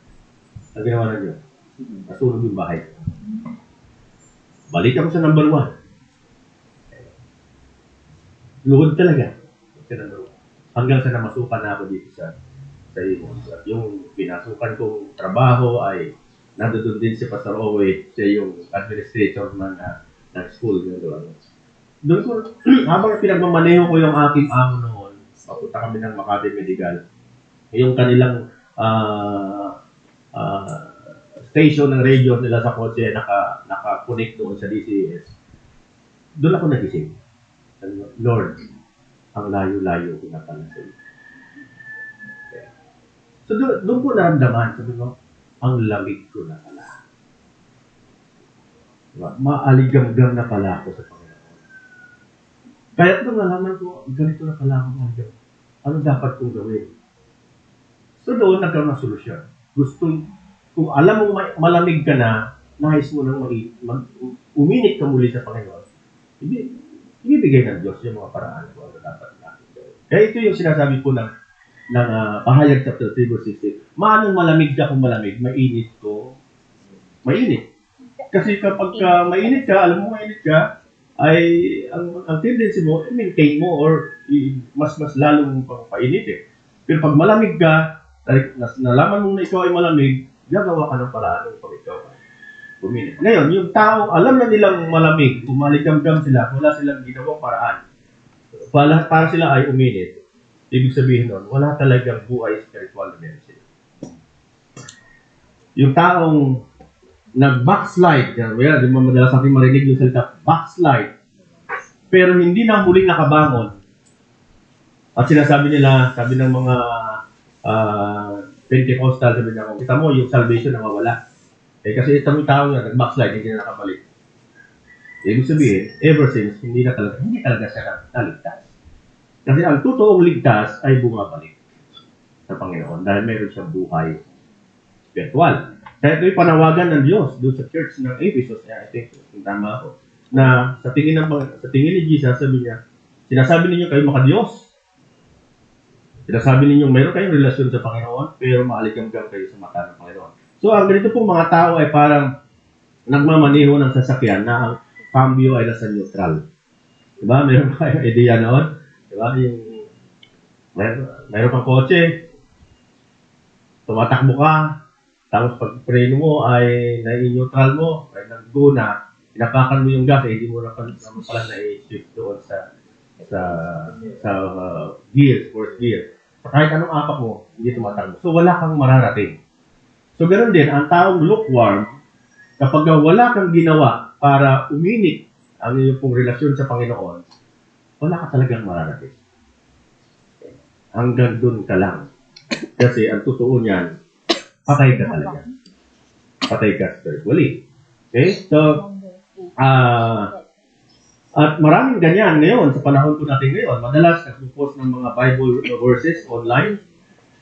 Ang ginawa ng Diyos, nasunog yung bahay. Balik ako sa number 1. Luhod talaga. Hanggang sa namasukan na ako dito sa Imos. At yung pinasukan kong trabaho ay nandoon din si Pastor Owe, siya yung administrator ng school. Doon ko, habang pinagmamaneho ko yung aking amo noon, papunta kami ng Makati Medical, yung kanilang station ng radio nila sa kotse, naka-connect doon sa DCS. Doon ako nagising. Lord, ang layo-layo ko na pala sa iyo. Okay. So doon ko naramdaman, sabi ko, ang lamig ko na pala. Diba? Maaligam-gam na pala ako sa Panginoon. Kaya nung nalaman ko, ganito na pala ako ngayon. Ano dapat kong gawin? So doon nagkaroon ng solusyon. Kung alam mo malamig ka na, nais mo nang uminit ka muli sa Panginoon, ibibigay ng Diyos yung mga paraan kung ano dapat natin gawin. Kaya ito yung sinasabi po ng Pahayag chapter 3 verse 16. Maanong malamig ka kung malamig? Mainit ko. Mainit. Kasi kapag mainit ka, alam mo mainit ka, ay ang tendency mo, maintain mo or mas lalong pang painit eh. Pero pag malamig ka, nalaman mo na ikaw ay malamig, gagawa ka ng paraan pag ikaw ay buminit. Ngayon, yung tao, alam na nilang malamig, umaligam-gam sila, wala silang ginawang paraan. Para sila ay uminit. Ibig sabihin nun, wala talagang buhay spiritual na meron sila. Yung taong nag-backslide, di ba madalas natin marinig yung salita, backslide, pero hindi na muling nakabangon. At sinasabi nila, sabi ng mga Pentecostal, sabi nila, kita mo, yung salvation na mawala. Kasi itong tao nga, nag-backslide, hindi na nakabalik. Ibig sabihin, ever since, hindi talaga siya naligtas. Kasi ang totoong ligtas ay bumabalik sa Panginoon dahil meron siyang buhay spiritual. Kaya ito'y panawagan ng Diyos doon sa church ng Ephesus. I think, kung tama ako. na sa tingin ni Jesus, sabi niya, sinasabi ninyo kayo makadiyos. Sinasabi ninyo mayroon kayong relasyon sa Panginoon, pero maaligamgam kayo sa mata ng Panginoon. So, ang ganito pong mga tao ay parang nagmamaneho ng sasakyan na ang cambio ay nasa neutral. Diba? Mayroon kayong idea noon? Diba? Mayroon kang kotse, tumatakbo ka, tapos pag preno mo ay nai-neutral mo, ay nag-go na, inapakan mo yung gas, hindi mo naman pala na-shift doon sa gear, fourth gear. So, kahit anong apak mo, hindi tumatakbo. So, wala kang mararating. So, ganoon din, ang taong lukewarm, kapag wala kang ginawa para uminit ang iyong pong relasyon sa Panginoon, wala ka talagang mararating. Hanggang doon ka lang. Kasi ang totoo niyan, patay ka talaga. Patay ka spiritually. Okay? So, at maraming ganyan ngayon, sa panahon po natin ngayon. Madalas nagpo-post ng mga Bible verses online,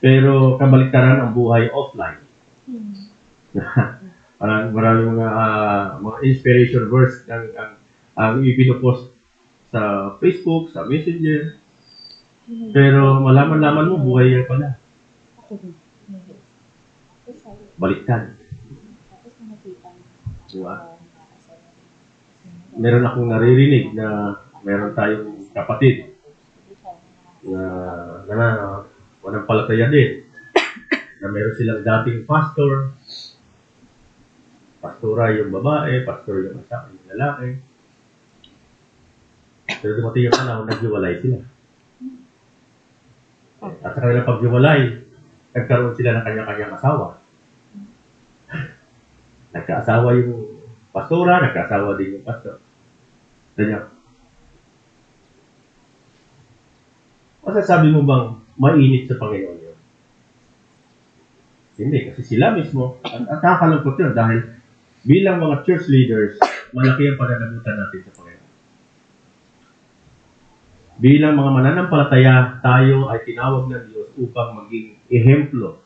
pero kabaliktaran ang buhay offline. Maraming mga inspiration verse ang ipinopost sa Facebook, sa Messenger. Pero malaman-laman mo, buhay yan pala. Baliktad. Diba? Meron akong naririnig na meron tayong kapatid na wanampalataya din. Na meron silang dating pastor. Pastora yung babae, pastor yung lalaki. Pero dumating yung panahon, naghiwalay sila. At sa kanilang paghiwalay, nagkaroon sila ng kanya-kanyang asawa. Nagkaasawa yung pastora, nagkaasawa din yung pastor. Ganyan. Masasabi mo bang mainit sa Panginoon yun? Hindi, kasi sila mismo, at nakakalungkot yun dahil bilang mga church leaders, malaki ang pananagutan natin sa Panginoon. Bilang mga mananampalataya, tayo ay tinawag ng Diyos upang maging ehemplo,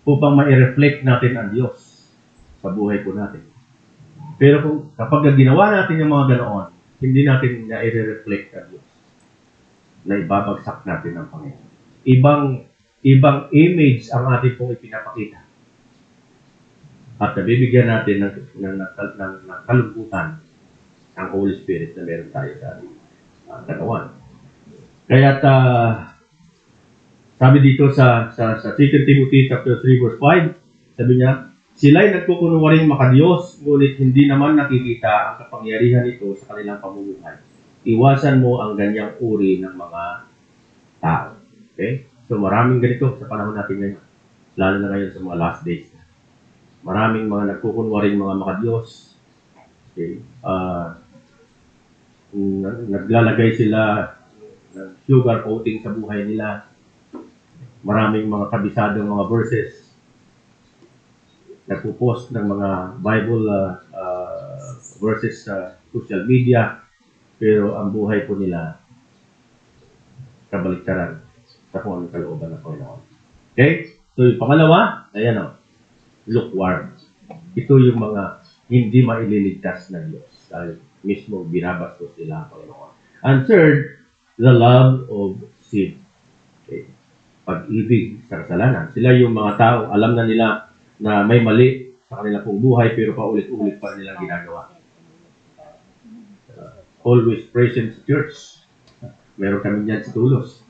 upang ma-reflect natin ang Diyos sa buhay po natin. Pero kapag ginawa natin yung mga ganoon, hindi natin na-reflect ang Diyos. Na ibabagsak natin ang Panginoon. Ibang image ang ating pong ipinapakita. At nabibigyan natin ng kalungkutan ang Holy Spirit na meron tayo sa ating katawan. Kaya sabi dito sa 2 Timothy chapter 3 verse 5, sabi niya, sila'y nagkukunwaring makadiyos, ngunit hindi naman nakikita ang kapangyarihan nito sa kanilang pamumuhay. Iwasan mo ang ganyang uri ng mga tao. Okay? So maraming ganito sa panahon natin ngayon. Lalo na ngayon sa mga last days. Maraming mga nagkukunwaring mga makadiyos. Okay? Naglalagay sila ng sugar coating sa buhay nila. Maraming mga kabisadong mga verses. Nagpo-post ng mga Bible verses sa social media. Pero ang buhay po nila kabaliktaran sa kung anong kalooban ng Panginoon. Okay? So yung pangalawa, ayan o, lukewarm. Ito yung mga hindi maililigtas ng Diyos. Dahil mismo binabastos nila ang Panginoon. And third, the love of sin. Okay. Pag-ibig sa kasalanan. Sila yung mga tao, alam na nila na may mali sa kanila pong buhay, pero paulit-ulit pa nilang ginagawa. Always present sa church. Meron kami dyan sa Tulos.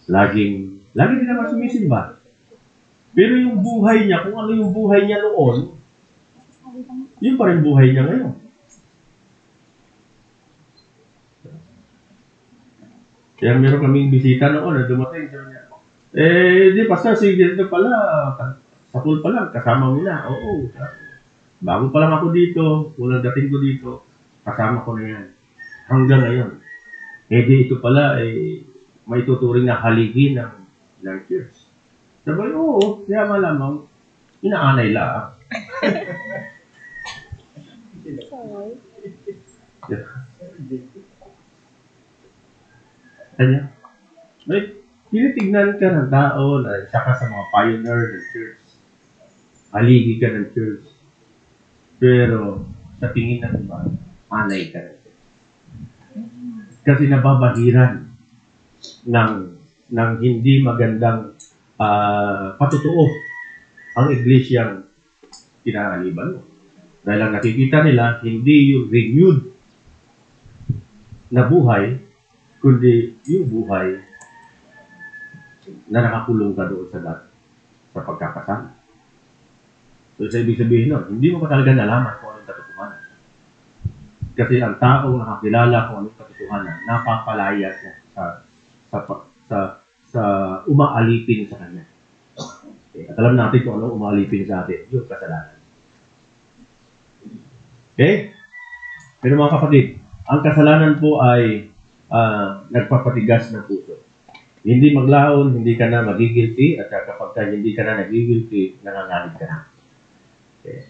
Laging din naman sumisimba. Pero yung buhay niya, kung ano yung buhay niya noon, yun pa rin buhay niya ngayon. Kaya meron kaming bisita noon na dumating. Di pastor, sige dito pala, sa pool pa lang, kasama mo na. Oo. Bago pa lang ako dito, unang dating ko dito, kasama ko na yan. Hanggang ngayon. Di ito pala, may tuturing na haligi ng church. Sabi, oo, kaya malamang, inaanay lang. Kanya, may tinitignan ka ng tao na saka sa mga pioneer ng church. Haligi ka ng church. Pero sa tingin ng iba, anay ka rin. Kasi nababahiran ng hindi magandang patutuo ang iglesyang kinakaliban mo. Dahil ang nakikita nila, hindi yung renewed na buhay, kundi yung buhay na nakakulong ka doon sa pagkakasama. So, sa ibig sabihin nun, hindi mo pa talaga nalaman kung anong katotohanan. Kasi ang taong nakakilala kung anong katotohanan, napapalaya siya sa umaalipin sa kanya. Okay? At alam natin kung anong umaalipin sa atin, yung kasalanan. Okay? Pero mga kapatid, ang kasalanan po ay nagpapatigas ng puso. Hindi maglaon, hindi ka na magigilty, at kapag hindi ka na nagigilty, nanganganib ka na. Okay.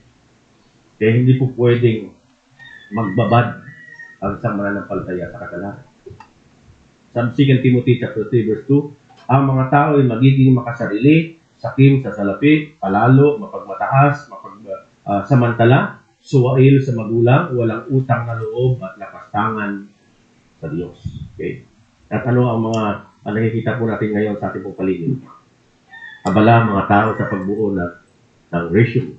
Kaya hindi po pwedeng magbabad ang isang mananampalataya sa kasalanan. Sa 2 Timothy chapter 3 verse 2, ang mga tao ay magiging makasarili, sakim sa salapi, palalo, mapagmataas, samantala, suwail sa magulang, walang utang na loob at lapastangan sa Diyos. Okay. At ano ang mga nakikita po natin ngayon sa ating pong paligid? Abala mga tao sa pagbuo ng resume.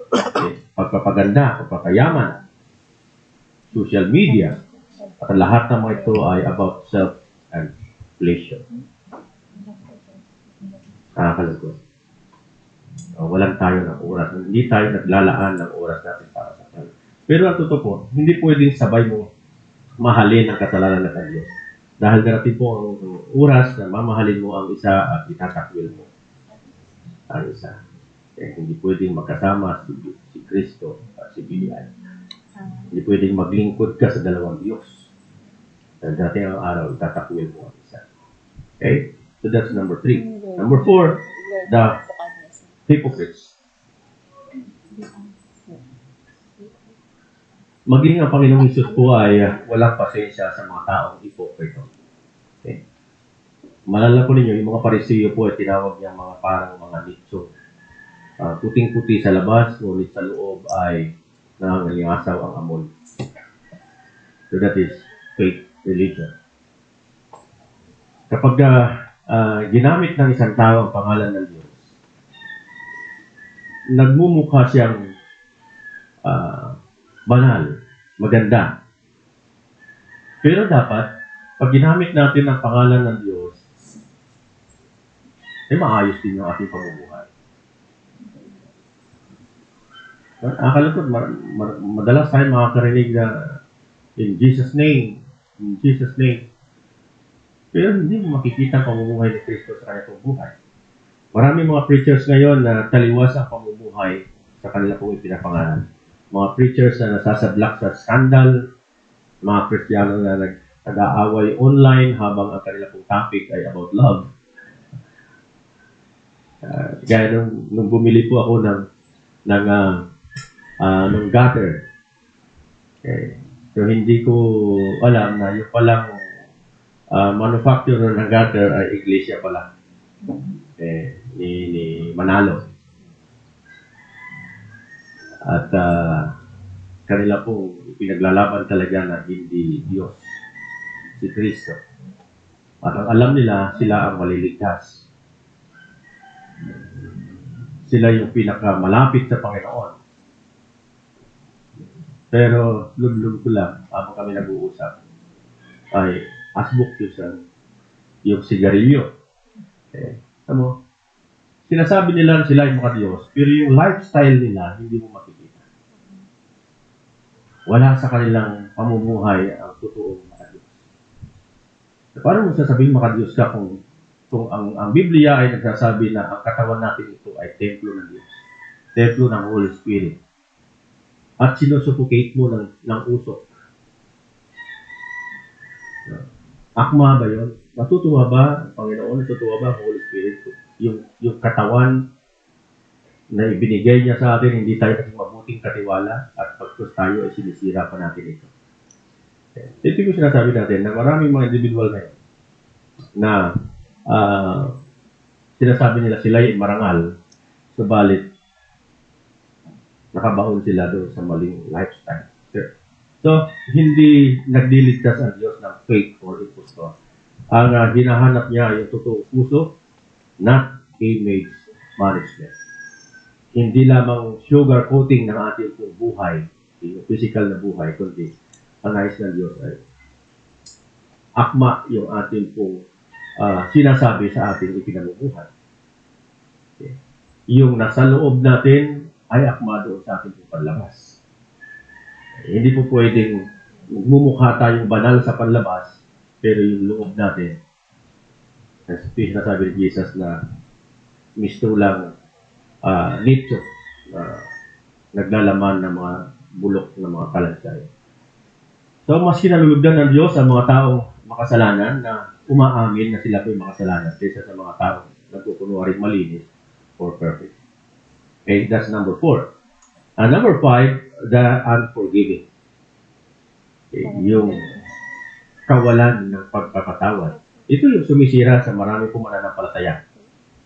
Okay. Pagpapaganda, pagpapayaman, social media, at lahat ng mga ito ay about self and pleasure. Nakakalungkot. Walang tayo ng oras. Hindi tayo naglalaan ng oras natin para sa Kanya. Pero ang totoo po, hindi pwedeng sabay mo mahalin ang kasalanan ng Diyos. Dahil darating po ang oras na mamahalin mo ang isa at itatakwil mo ang isa. Kaya hindi pwedeng magkasama si Kristo at si Bilian. Hindi pwedeng maglingkod ka sa dalawang Diyos. Dahil darating ang araw, itatakwil mo ang isa. Okay? So that's number 3. Number 4, the hypocrites. Maging ang Panginoong Hesus po ay walang pasensya sa mga taong hipokrito. Okay. Malala po ninyo, yung mga Parisiyo po ay tinawag niyang mga parang mga nitso. Puting-puti sa labas, ngunit sa loob ay nangangalingasaw ang amoy. So that is fake religion. Kapag ginamit ng isang tao ang pangalan ng Diyos, nagmumukha siyang banal, maganda. Pero dapat, pag ginamit natin ang pangalan ng Diyos, ay maayos din yung ating pamumuhay. Akalungkot, madalas tayo makakarinig na in Jesus' name, in Jesus' name. Pero hindi mo makikita ang pamumuhay ni Kristo sa kanyang buhay. Maraming mga preachers ngayon na taliwas ang pamumuhay sa kanila pong ipinapangalan. Mga preachers na nasasadlak sa skandal, mga Kristiyano na nag-aaway online habang ang kanila pong topic ay about love. Kaya nung bumili po ako ng gutter, okay. So hindi ko alam na yung palang manufacturer ng gutter ay iglesia pala. Ni Manalo. At kanila pong pinaglalaban talaga na hindi Diyos, si Kristo. At ang alam nila, sila ang maliligtas. Sila yung pinakamalapit sa Panginoon. Pero lulog ko lang, habang kami nag-uusap, ay asbuk yung sigarilyo. Okay. Ano? Sinasabi nila na sila ay mga Diyos, pero yung lifestyle nila, hindi mo makikita. Wala sa kanilang pamumuhay ang totoong mga Diyos. So, paano mo sasabihin mga Diyos ka kung ang Biblia ay nagsasabi na ang katawan natin ito ay templo ng Diyos. Templo ng Holy Spirit. At sinusuffocate mo ng usok. Akma ba yun? Matutuwa ba, Panginoon, natutuwa ba ang Holy Spirit? Yung katawan na ibinigay niya sa atin, hindi tayo naging mabuting katiwala at pagkus tayo ay sinisira pa natin ito. Ito yung sinasabi natin na maraming mga individual ngayon na sinasabi nila sila ay marangal, subalit nakabaon sila doon sa maling lifestyle. So, hindi nagliligtas ang Diyos ng fake or impostor. Ang hinahanap niya yung totoong puso, not image management. Hindi lamang sugar coating ng ating pong buhay, yung physical na buhay, kundi ang nais ng Diyos ay akma yung ating pong sinasabi sa ating ipinamumuhay. Okay. Yung nasa loob natin ay akma doon sa ating pong panlabas. Hindi po pwedeng magmumukha tayong banal sa panlabas, pero yung loob natin, sinasabi ni Jesus na mistulang nicho na naglalaman ng mga bulok ng mga kalansay. So, mas kinalulugdan ng Diyos ang mga taong makasalanan na umaamin na sila po yung makasalanan kaysa sa mga taong nagkukunwaring malinis or perfect. Okay, that's number 4. Number 5, the unforgiving. Okay, yung kawalan ng pagpapatawad. Ito yung sumisira sa marami pong mananampalataya.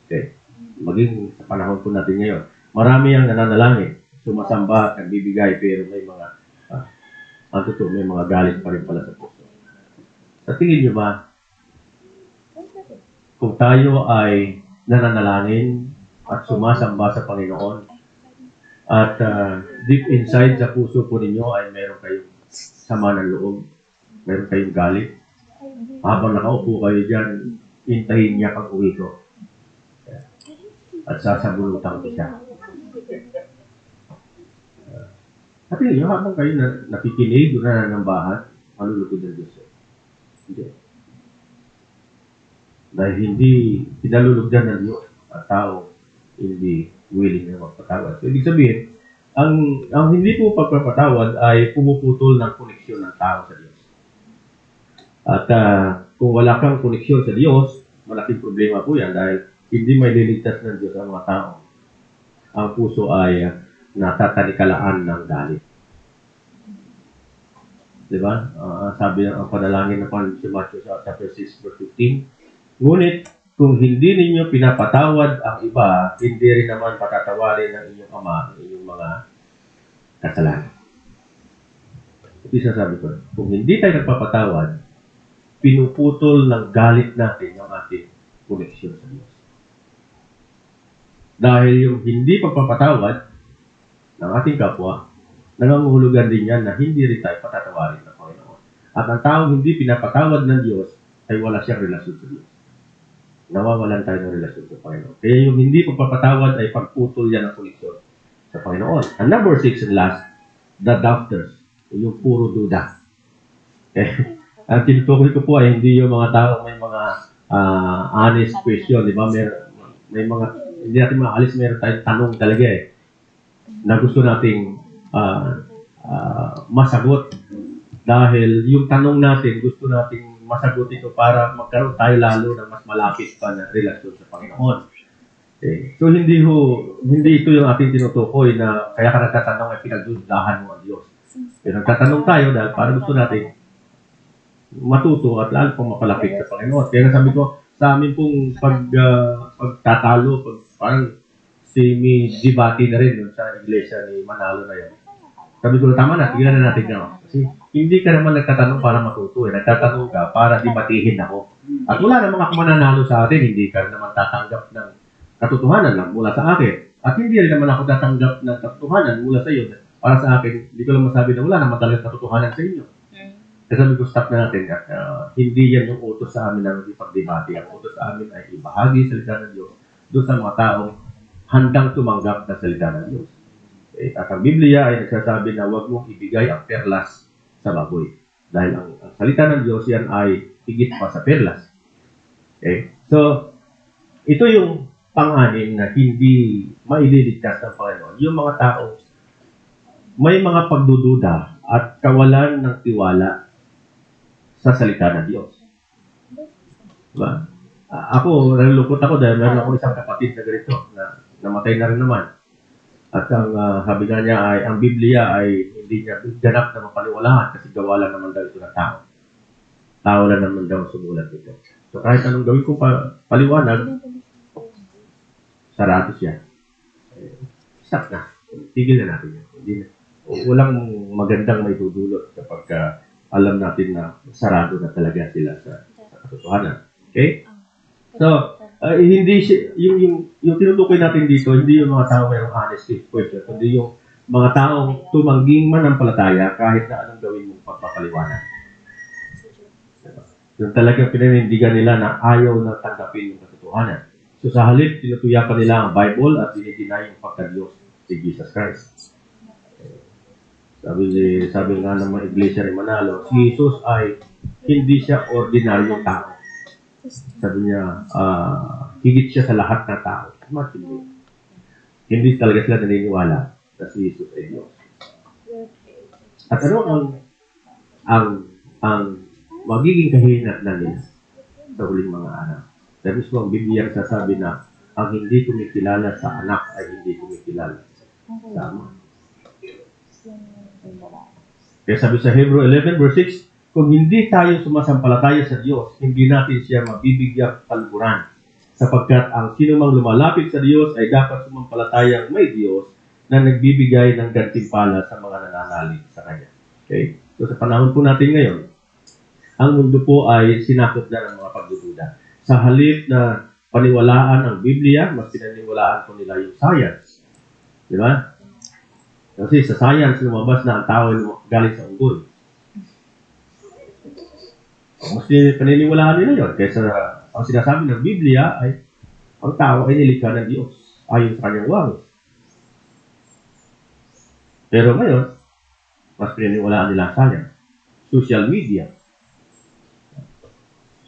Okay. Maging sa panahon po natin ngayon. Marami ang nananalangin, sumasamba at nagbibigay, pero may mga may mga galit pa rin pala sa puso. Sa tingin nyo ba, kung tayo ay nananalangin at sumasamba sa Panginoon, at deep inside sa puso po ninyo ay meron kayong sama ng loob, meron kayong galit, habang nakaupo kayo dyan, hintahin niya pag-uwi ko. At sasabulutan ko siya. At yun, habang kayo nakikinig o nananambahan, malulugod ng Diyos. Hindi. Dahil hindi pinalulugdan ng Diyos at tao hindi willing na magpatawad. So, ibig sabihin, ang hindi po pagpapatawad ay pumuputol ng koneksyon ng tao sa Diyos. At kung wala kang koneksyon sa Diyos, malaking problema po yan dahil hindi may liligtas ng Diyos ang mga tao. Ang puso ay natatanikalaan ng galit. Diba? Sabi ng panalangin ng Panginoon si Matthew sa chapter 6, verse 15, ngunit kung hindi ninyo pinapatawad ang iba, hindi rin naman patatawarin ng inyong Ama ang inyong mga kasalanan. Ito yung sasabi ko. Kung hindi tayo nagpapatawad, pinuputol ng galit natin ang ating koneksyon sa Diyos. Dahil yung hindi pagpapatawad ng ating kapwa, nangangahulugan din yan na hindi rin tayo patatawarin ng Panginoon. At ang taong hindi pinapatawad ng Diyos ay wala siyang relasyon sa Diyos. Nawawalan tayo ng relasyon sa Panginoon. Kaya yung hindi pagpapatawad ay pagputol yan ng koneksyon sa Panginoon. And number 6 and last, the doubters. Yung puro duda. Okay? Ang tinutukoy ko po ay hindi yung mga tao may mga honest question. Di ba? May mga, hindi natin maalis, meron tayong tanong talaga na gusto nating masagot. Dahil yung tanong natin, gusto nating masagot ito para magkaroon tayo lalo ng mas malapit pa na relasyon sa Panginoon. Okay. So, hindi ito yung ating tinutukoy na kaya ka nagtatanong ay pinagdudahan mo ang Diyos. Pero nagtatanong tayo dahil para gusto natin matuto at lalo pang mapalapit sa Panginoon. Kaya sabi ko, sa amin pong pagtatalo, parang semi-debate na rin sa iglesia ni Manalo na yan. Sabi ko, tama na, tignan na natin na. Kasi hindi ka naman nagtatanong para matuto. Nagtatanong ka para debatihin ako. At wala namang ako mananalo sa atin, hindi ka naman tatanggap ng katotohanan lang mula sa akin. At hindi rin naman ako tatanggap ng katotohanan mula sa iyo. Para sa akin, hindi ko lang masabi na wala naman talagang katotohanan sa inyo. Kasi sabi ko, stop na natin. At hindi yan yung utos sa amin na ipag-debate. Ang utos sa amin ay ibahagi sa salita ng Diyos doon sa mga taong handang tumanggap ng salita ng Diyos. At ang Biblia ay nagsasabi na huwag mong ibigay ang perlas sa baboy. Dahil ang salita ng Diyos yan ay higit pa sa perlas. Okay? So, ito yung pang-anim na hindi maililigtas ng Panginoon. Yung mga tao may mga pagdududa at kawalan ng tiwala sa salita ng Diyos. Diba? Ako, nalulungkot ako dahil meron ako isang kapatid na ganito na namatay na rin naman. At ang sabi nga niya ay, ang Biblia ay hindi niya ganap na mapaniwalaan kasi gawa lang naman daw ito ng tao. Tao lang naman daw sumulat ito. So kahit anong gawin ko paliwanag, sarado siya. Stop na. Tigil na natin yan. walang magandang may dudulot kapag alam natin na sarado na talaga sila sa katotohanan. Okay? So, hindi yung tinutukoy natin dito, hindi yung mga tao mayroong honest question, kundi yung mga taong tumangging manampalataya kahit na anong gawin mong pagpapaliwanag. Diba? Yung talagang pinanindigan nila na ayaw na tanggapin yung katotohanan. So sa halip, tinutuyapan nila ang Bible at dinideny yung pagka-Diyos si Jesus Christ. Sabi nga ng mga iglesia rin Manalo, si Jesus ay hindi siya ordinaryong tao. Sabi niya, higit siya sa lahat ng tao. Hindi talaga sila naniniwala na si Jesus ay Diyos. At ano ang magiging kahinatnan nila sa huling mga araw? Dahil mismo ang Biblia sasabi na ang hindi kumikilala sa anak ay hindi kumikilala sa ama. Kaya sabi sa Hebrew 11 verse 6, kung hindi tayo sumasampalataya sa Diyos, hindi natin siya mabibigyang kaluguran. Sapagkat ang sinumang lumalapit sa Diyos ay dapat sumampalatayang may Diyos na nagbibigay ng gantimpala sa mga nananalig sa Kanya. Okay? So sa panahon po natin ngayon, ang mundo po ay sinakop na ng mga pagdududa. Sa halip na paniwalaan ang Biblia, mas pinaniwalaan po nila yung science. Di ba? Kasi sa science, lumabas na ang tao ay galing sa unggoy. Mas paniniwalaan nila yun. Kaysa ang sinasabi ng Biblia ay ang tao ay nilikha ng Diyos ayon sa kanyang wangis. Pero ngayon, mas pinaniwalaan nila ang science. Social media.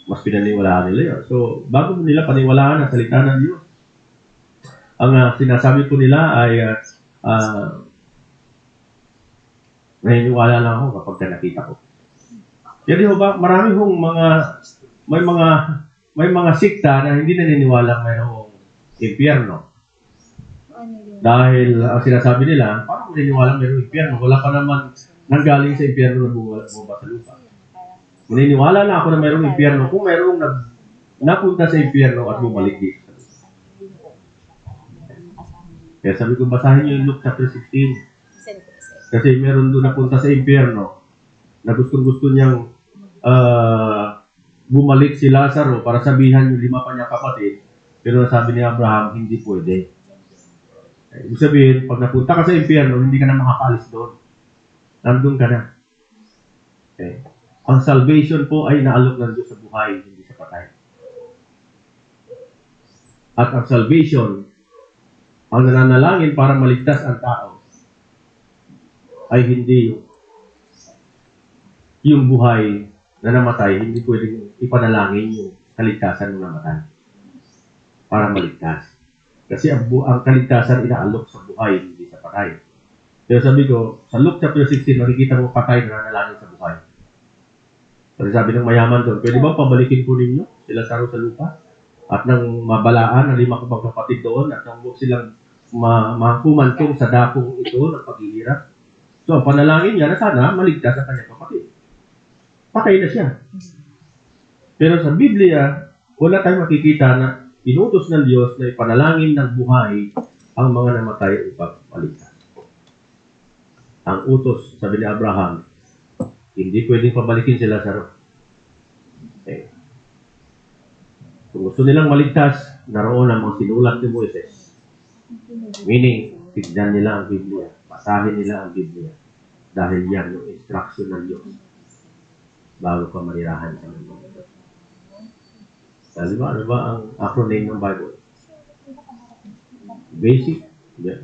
Mas pinaniwalaan nila yun. So, bago nila paniwalaan ang salita ng Diyos, ang sinasabi po nila ay naniniwala lang ako kapag nakita ko. Kaya di ba, marami hong may mga sikta na hindi naniniwala mayroong impyerno. Dahil ang sinasabi nila, parang naniniwala mayroong impyerno. Wala pa naman nanggaling sa impyerno na bumaba sa lupa. Maniniwala na ako na mayroong impyerno kung mayroong napunta sa impyerno at bumalik dito. Kaya sabi ko, basahin niyo yung Luke chapter 16. Kasi meron doon napunta sa impyerno na gustong-gusto niyang bumalik si Lazaro para sabihan yung 5 pa niyang kapatid. Pero sabi ni Abraham, hindi pwede. Ibig sabihin, pag napunta ka sa impyerno, hindi ka na makakalis doon. Nandun ka na. Okay. Ang salvation po ay naalok ng Diyos sa buhay, hindi sa patay. At ang salvation, ang nananalangin para maligtas ang tao, ay hindi yung buhay na namatay, hindi pwedeng ipanalangin yung kaligtasan ng namatay para maligtas. Kasi ang kaligtasan inaalok sa buhay, hindi sa patay. Pero sabi ko, sa Luke chapter 16, makikita mo patay na nanalangin sa buhay. Kasi sabi ng mayaman doon, pwede ba pabalikin po ninyo sila sa lupa? At nang mabalaan ang 5 kong kapatid doon at nang huwag silang humantong sa dakong ito ng paghihirap. So, ang panalangin niya na sana maligtas ang kanyang kapatid. Patay na siya. Pero sa Biblia, wala tayong makikita na inutos ng Diyos na ipanalangin ng buhay ang mga namatay upang maligtas. Ang utos, sabi ni Abraham, hindi pwedeng pabalikin sila sa roon. Okay. Kung gusto nilang maligtas, naroon ang mga sinulat ni Moises. Meaning, tignan nila ang Biblia. Basahin nila ang Biblia. Dahil yan yung instruction ng Diyos bago ka manirahan sa mundo. Ano ba ang acronym ng Bible? Basic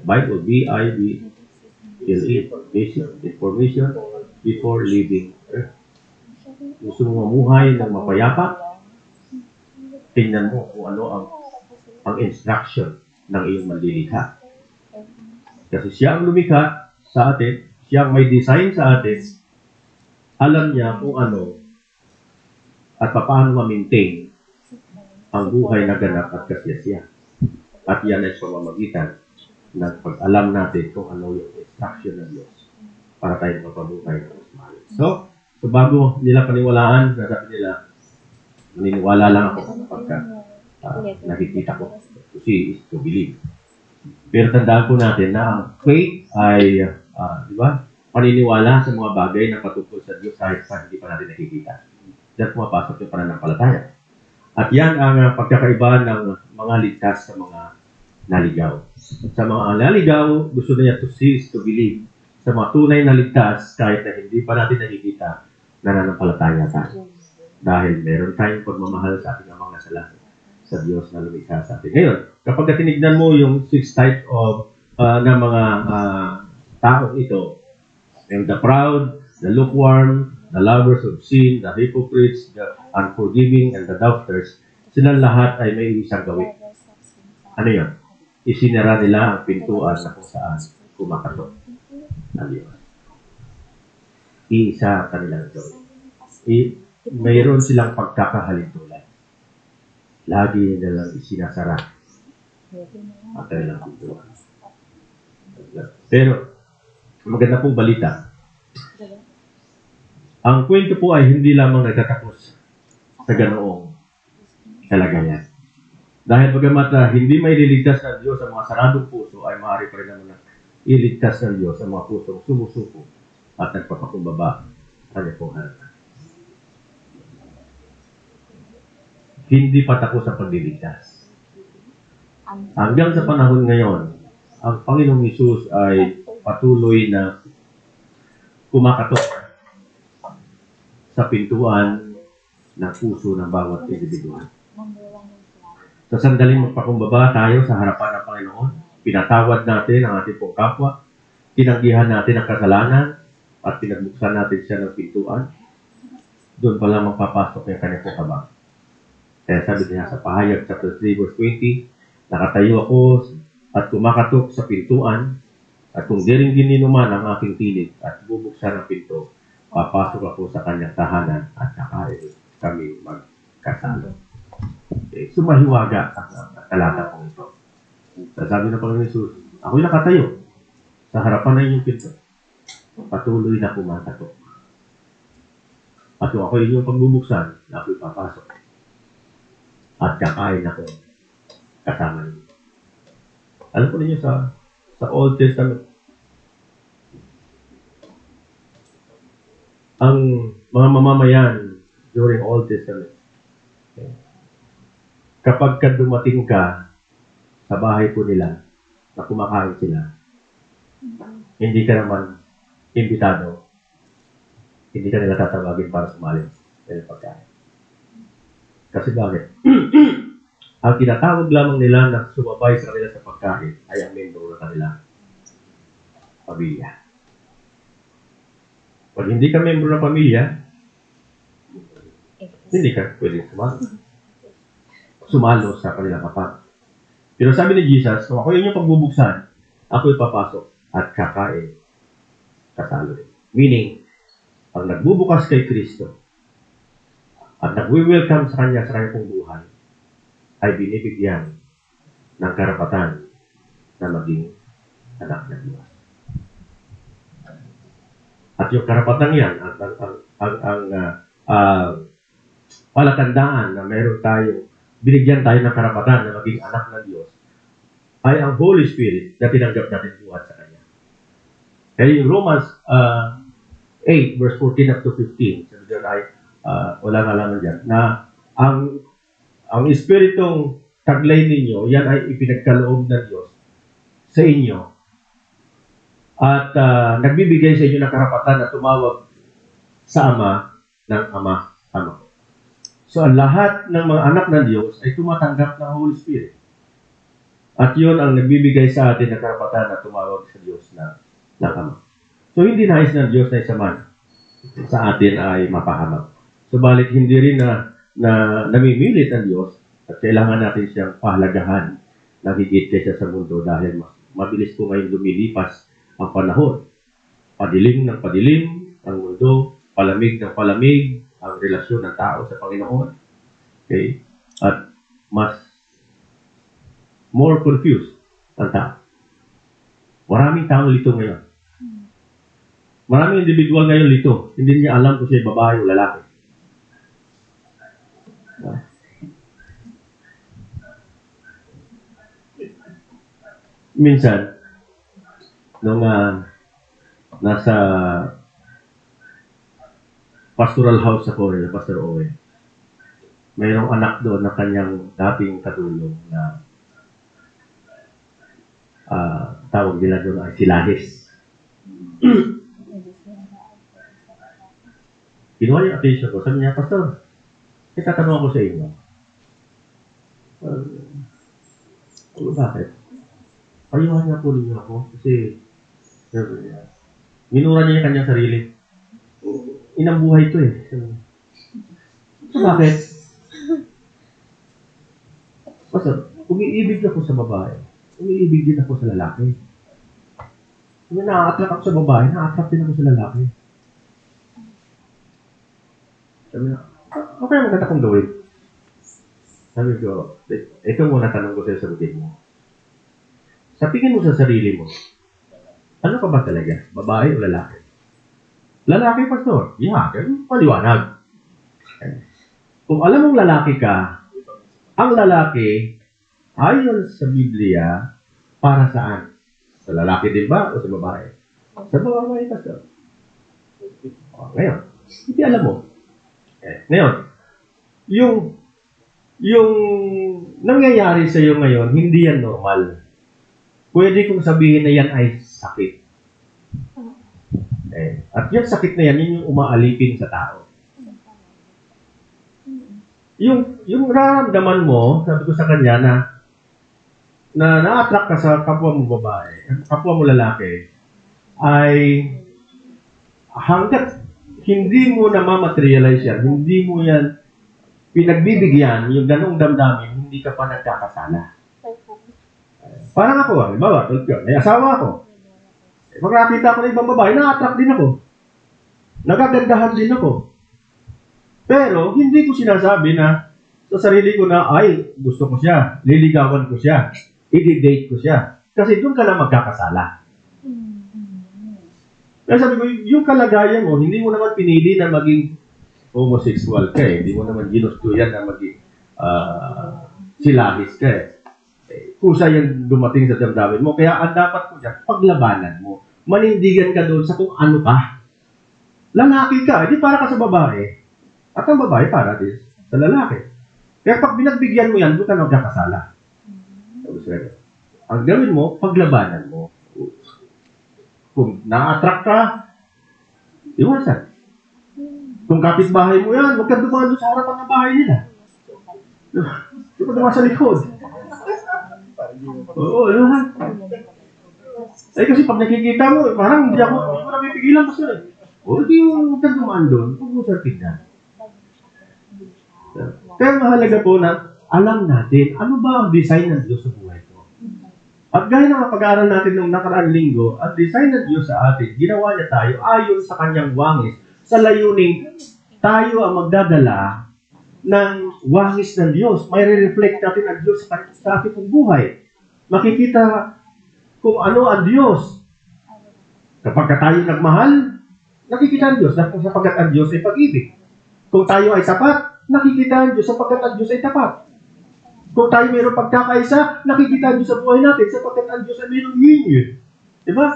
Bible, B-I-B-L-E. Basic information before leaving earth. Gusto mo mamuhay ng mapayapa? Tingnan mo kung ano ang instruction ng iyong manlilikha. Kasi siya ang lumikha sa atin, siya ang may design sa atin, alam niya kung ano at paano ma-maintain ang buhay na ganap at kasiyasiya. At yan ay pamamagitan ng pag-alam natin kung ano yung instruction ng Diyos para tayo mapabuhay ng mas mahal. So bago nila paniwalaan, sabi nila, naniniwala lang ako kapag nakikita ko. To see is to believe. Pero tandaan po natin na ang faith ay di ba? Paniniwala sa mga bagay na patungkol sa Diyos kahit pa hindi pa natin nakikita. Diyan pumapasok yung pananampalataya. At yan ang pagkakaiba ng mga ligtas sa mga naligaw. Sa mga naligaw, gusto niya to see is to believe. Sa mga tunay na ligtas, kahit na hindi pa natin nakikita, nananampalataya tayo. Dahil meron tayong pagmamahal sa ating amang nasa langit, sa Diyos na lumikha sa atin. Ngayon, kapag tinignan mo yung 6 types of na mga taong ito, yung the proud, the lukewarm, the lovers of sin, the hypocrites, the unforgiving, and the doubters, silang lahat ay may isang gawin. Ano yun? Isinara nila ang pintuan na kung saan kumakatok na Diyos. Iisa ang kanilang gawin. Mayroon silang pagkakahalintulad. Lagi nilang isinasara ang kanilang pintuan. Pero, maganda pong balita. Ang kwento po ay hindi lamang nagtatapos sa ganoong kalagayan. Dahil bagamat hindi may ililigtas ng Diyos ang mga saradong puso, ay maaari pa rin naman na iligtas ng Diyos ang mga pusong sumusuko at nagpapakumbaba sa kanyang pong halaga. Hindi pa tapos ang pagliligtas. Hanggang sa panahon ngayon, ang Panginoong Hesus ay patuloy na kumakatok sa pintuan ng puso ng bawat individual. Sa sandaling magpakumbaba tayo sa harapan ng Panginoon, pinatawad natin ang ating pong kapwa, tinanggihan natin ang kasalanan, at pinagbuksan natin siya ng pintuan, doon pa lang magpapasok yung kanyang pong habang. Kaya sabi niya sa Pahayag chapter 3 verse 20, nakatayo ako at kumakatok sa pintuan, at kung diringgin ninuman ang aking tinig at bubuksan ang pinto, papasok ako sa kanyang tahanan at kakain kami magkasalo. Okay. Sumahiwaga ang talata pong ito. Sabi ng Panginoon Hesus, ako'y nakatayo sa harapan ng inyong pinto. Patuloy na kumakatok. At kung ako'y inyong pagbubuksan, ako'y papasok. At kakain ako kasama ninyo. Alam po ninyo sa Old Testament, ang mga mamamayan during Old Testament, kapag dumating ka sa bahay po nila na kumakain sila, hindi ka naman imbitado, hindi ka nila tatawagin para sumali sa pagkain. Kasi bakit? Ang tinatawag lamang nila na sumabay sa kanila sa pagkain ay ang membro ng kanilang pamilya. Pag hindi ka membro ng pamilya, hindi ka pwedeng sumalo sa kanilang kapag. Pero sabi ni Jesus, kung ako inyong pagbubuksan, ako'y papasok at kakain kasalo rin. Meaning, pag nagbubukas kay Kristo at nagwi-welcome sa kanya sa kanyang buhay, ay binibigyan ng karapatan na maging anak ng Diyos. At yung karapatan yan, palatandaan na meron tayo, binigyan tayo ng karapatan na maging anak ng Diyos, ay ang Holy Spirit na tinanggap natin buhat sa Kanya. Kaya yung Romans 8, verse 14 up to 15, sabi dyan ay, wala nga lang dyan, na ang Espiritong taglay ninyo, yan ay ipinagkaloob ng Diyos sa inyo. At nagbibigay sa inyo ng karapatan na tumawag sa Ama ng Ama. So, ang lahat ng mga anak ng Diyos ay tumatanggap ng Holy Spirit. At yun ang nagbibigay sa atin ng karapatan na tumawag sa Diyos ng Ama. So, hindi nais ng Diyos na isa man sa atin ay mapahamak. Subalit, hindi rin na namimilit ng Diyos at kailangan natin siyang pahalagahan na higit kaysa sa mundo dahil mabilis po ngayon lumilipas ang panahon. Padilim ng padilim ang mundo, palamig ng palamig ang relasyon ng tao sa Panginoon. Okay? At mas more confused ang tao. Maraming taong lito ngayon. Maraming individual ngayon lito. Hindi niya alam kung siya babae o lalaki. Minsan, nung nasa pastoral house ako ni Pastor Owen. Mayroong anak doon na kanyang dating katulong na tawag nila doon ay silahis. Kinuha yung attention ko. Sabi niya, Pastor, itatanong ako sa inyo. Bakit? Ayuhan niya po ninyo ako kasi minura niya yung kanyang sarili. Inang buhay ito eh. Bakit? Pastor, umiibig ako sa babae. Umiibig din ako sa lalaki. Kung na-attract ako sa babae, na-attract din ako sa lalaki. Sabi na, okay maganda kong gawin. Sabi ko, ito muna tanong ko sa'yo, sagutin mo. Sa tingin mo sa sarili mo, ano ka ba talaga? Babae o lalaki? Lalaki, Pastor. Yeah, paliwanag. Kung alam mong lalaki ka, ang lalaki, ayon sa Biblia, para saan? Sa lalaki din ba o sa babae? Sa babae, Pastor. Ngayon, hindi alam mo. Ngayon, yung nangyayari sa iyo ngayon, hindi yan normal. Pwede kong sabihin na yan ay sakit. At yung sakit na yan, yun yung umaalipin sa tao. Yung nararamdaman mo, sabi ko sa kanya na na-attract ka sa kapwa mo babae, kapwa mo lalaki, ay hanggat hindi mo na ma-materialize yan, hindi mo yan pinagbibigyan, yung ganong damdamin, hindi ka pa nagkakasala. Parang ako, halimbawa, may asawa ako. Pag nakita ko ng ibang babae, na-attract din ako. Nagagandahan din ako. Pero, hindi ko sinasabi na sa sarili ko na, ay, gusto ko siya, liligawan ko siya, i-date ko siya. Kasi doon ka na magkakasala. Kaya sabi ko, yung kalagayan mo, hindi mo naman pinili na maging homosexual ka eh. Hindi mo naman ginusto yan na maging silahis ka eh. Kusa yan dumating sa damdamin mo. Kaya ang dapat mo dyan, paglabanan mo. Manindigan ka doon sa kung ano ka. Lalaki ka, hindi para ka sa babae. At ang babae para din sa lalaki. Kaya pag binagbigyan mo yan, doon ka nagkakasala. Ang gawin mo, paglabanan mo. Kung na-attract ka, iwasan. Kung kapitbahay mo yan, huwag kang dumaan doon sa harapan ng bahay nila. Di ba dumaan sa likod? Oo, lahat. Kasi pag nakikita mo, parang hindi ko napipigilan kasi. Di huwag kang dumaan doon, huwag mo sa tignan. Kaya mahalaga po na alam natin, ano ba ang design ng Diyos sa buhay ko? At gaya ng pag-aaral natin nung nakaraang linggo, ang design ng Diyos sa atin, ginawa niya tayo ayon sa kanyang wangis, sa layuning tayo ang magdadala ng wangis ng Diyos. May re-reflect natin ang Diyos sa ating buhay. Makikita kung ano ang Diyos. Kapag tayo nagmahal, nakikita ang Diyos sapagkat ang Diyos ay pag-ibig. Kung tayo ay sapat, nakikita ang Diyos sapagkat ang Diyos ay tapat. Kung tayo mayroong pagkakaisa, nakikita ang Diyos sa buhay natin sapagkat ang Diyos ay mayroong union. Diba?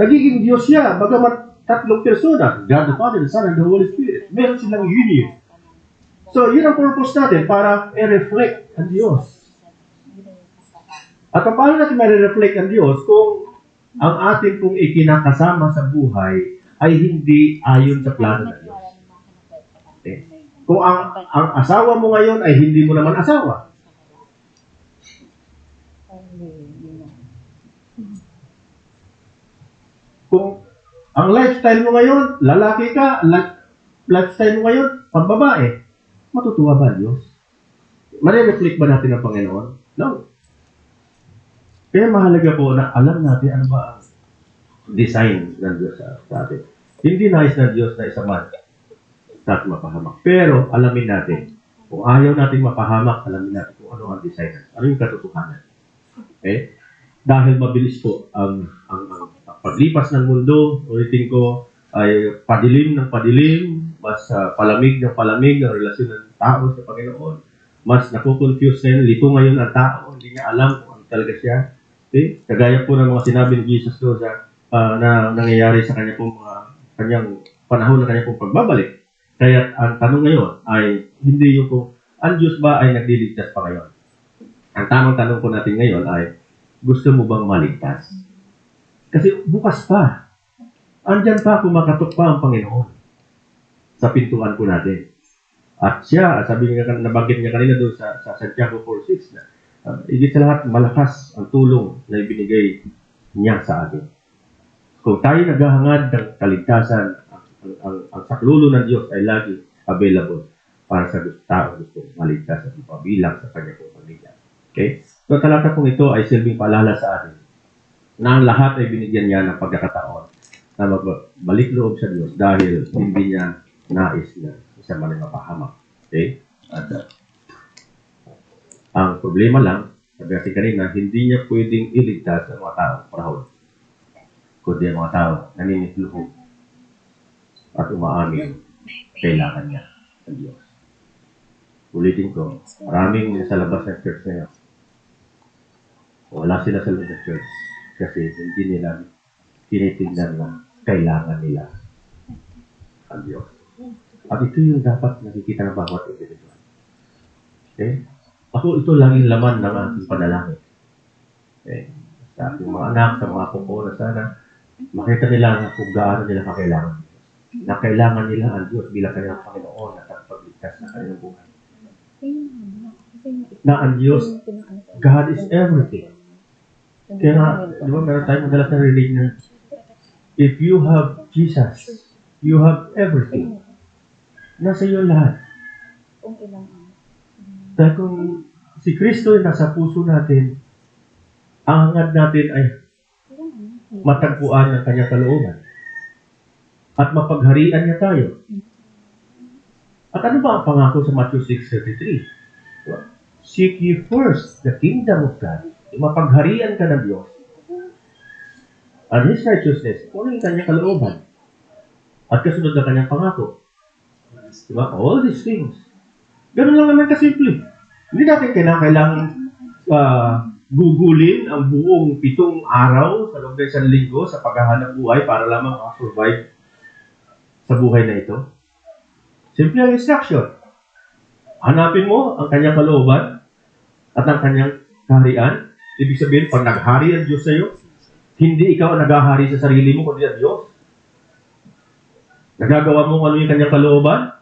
Nagiging Diyos siya, bagamat tatlong persona, God the Father, the Son, and the Holy Spirit. Meron silang union. So, yun ang purpose natin para i-reflect ang Diyos. At paano natin ma-reflect ang Diyos kung ang ating pong ikinakasama sa buhay ay hindi ayon sa plano ng Diyos? Okay. Kung ang asawa mo ngayon ay hindi mo naman asawa. Kung ang lifestyle mo ngayon, lalaki ka, lifestyle mo ngayon, pambabae, matutuwa ba Diyos? Mare-reflect ba natin ang Panginoon? No. Kaya mahalaga po na alam natin ano ba ang design ng Diyos sa atin. Hindi nais ng Diyos na isa man sa mapahamak. Pero alamin natin, kung ayaw natin mapahamak, alamin natin kung ano ang design. Ano yung katotohanan. Okay? Dahil mabilis po ang paglipas ng mundo, ulitin ko, ay padilim ng padilim, mas palamig ng palamig ang relasyon ng tao sa Panginoon. Mas nakukonfuse ngayon, lito ngayon ang tao, hindi niya alam kung ano talaga siya. Okay? Kagaya po ng mga sinabi ni Jesus doon na nangyayari sa kanyang panahon ng kanyang pong pagbabalik. Kaya ang tanong ngayon ay hindi yung kung ang Diyos ba ay nagliligtas pa ngayon? Ang tamang tanong po natin ngayon ay, gusto mo bang maligtas? Kasi bukas pa. Andyan pa, kumakatok pa ang Panginoon sa pintuan po natin. At siya, sabi niya, nabanggit niya kanina doon sa Santiago 4:6 na higit sa lahat, malakas ang tulong na ibinigay niya sa atin. Kung tayo naghahangad ng kaligtasan, ang saklulo ng Diyos ay lagi available para sa tao gusto maligtas at ipabilang sa kanya pong pamilya. Okay? So, talata pong ito ay silbing paalala sa atin na ang lahat ay binigyan niya ng pagkakataon na magbalik loob sa Diyos dahil hindi niya nais na isa man ay mapahamak. Okay? At ang problema lang, sabi natin kanina, hindi niya pwedeng iligtas ang mga tao proud. Kundi ang mga tao naninitluhog at umaamin, kailangan niya ang Diyos. Ulitin ko, maraming sa labas ng church na yan. Wala sila sa labas ng church kasi hindi nila tinitingnan na kailangan nila ang Diyos. At ito yung dapat nakikita ng bawat individual. Okay? Ako, ito laging laman ng aking panalangin. Okay? Sa aking mga anak, sa mga kuko na sana, makita nila kung gaano nila kakailangan. Na kailangan nila ang Diyos bilang kanilang Panginoon at ang pagligtas na kanilang buhay. Na ang Diyos, God is everything. Kaya nga, di ba meron tayong madalas na relate na if you have Jesus, you have everything. Nasa iyo lahat. Dahil kung si Kristo ay nasa puso natin, ang hangad natin ay matagpuan ng kanyang kalooban at mapagharian niya tayo. At ano ba ang pangako sa Matthew 6:33? Seek ye first the kingdom of God. Mapagharian ka ng Diyos and His righteousness. Kung ano yung kanyang kalooban at kasunod na kanyang pangako. Diba? All these things. Ganun lang naman kasimple. Hindi natin kailangan gugulin ang buong 7 araw sa loob ng 1 linggo sa paghahanap buhay para lamang makasurvive sa buhay na ito. Simple ang instruction. Hanapin mo ang kanyang kalooban at ang kanyang kaharian. Ibig sabihin, pag naghari ang Diyos sa iyo, hindi ikaw ang naghahari sa sarili mo, kundi ang Diyos. Nagagawa mo ano yung kanyang kalooban?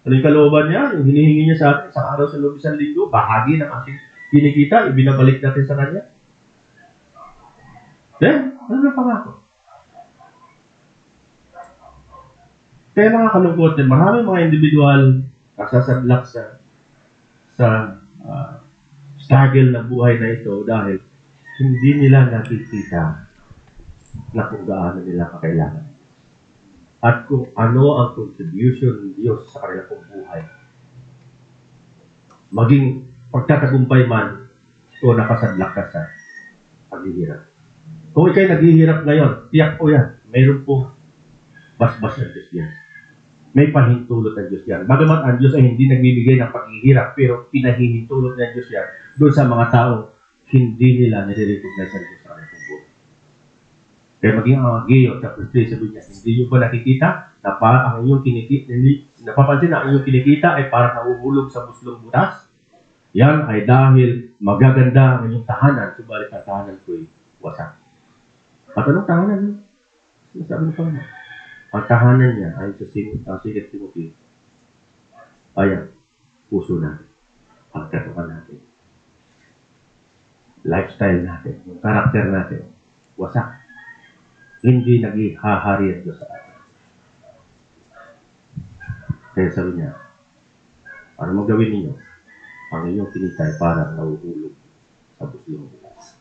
Ano yung kalooban niya? Yung hinihingi niya sa atin sa araw sa loob ng 1 linggo, bahagi ng ating kinikita, ibinabalik natin sa kanya. Then, ano na pangako? Kaya nakakalungkot din, maraming mga individual kasasadlak sa struggle na buhay na ito dahil hindi nila nakikita na kung gaano nila kakailangan. At kung ano ang contribution ng Diyos sa kanilang buhay. Maging pagtatagumpay man o nakasadlak ka sa paghihirap. Kung ikaw'y naghihirap ngayon, tiyak po yan, mayroon po basbas ng Diyos yan. May pahintulot ng Diyos yan. Bagamat ang Diyos ay hindi nagbibigay ng paghihirap, pero pinahihintulot ng Diyos yan doon sa mga tao hindi nila nire-recognize ang Diyos sa kanilang buhay. Kaya maging ang Ageo, chapter 3, sabi niya, hindi nyo ba nakikita na ang inyong kinikita, napapansin na ang inyong kinikita ay parang nahuhulog sa buslong butas? Yan ay dahil magaganda ang inyong tahanan, subalit ang tahanan ko'y wasak. At anong tahanan? Sabi ng Panginoon. Ang tahanan niya ay sa Sigat Timothy. Ayan, puso natin, ang katawan natin, lifestyle natin, yung karakter natin, wasak. Hindi naghihahari ang Diyos sa atin. Kaya sabi niya, ano magawin ninyo? Ang inyong kinita ay parang nahuhulog sa buslong butas.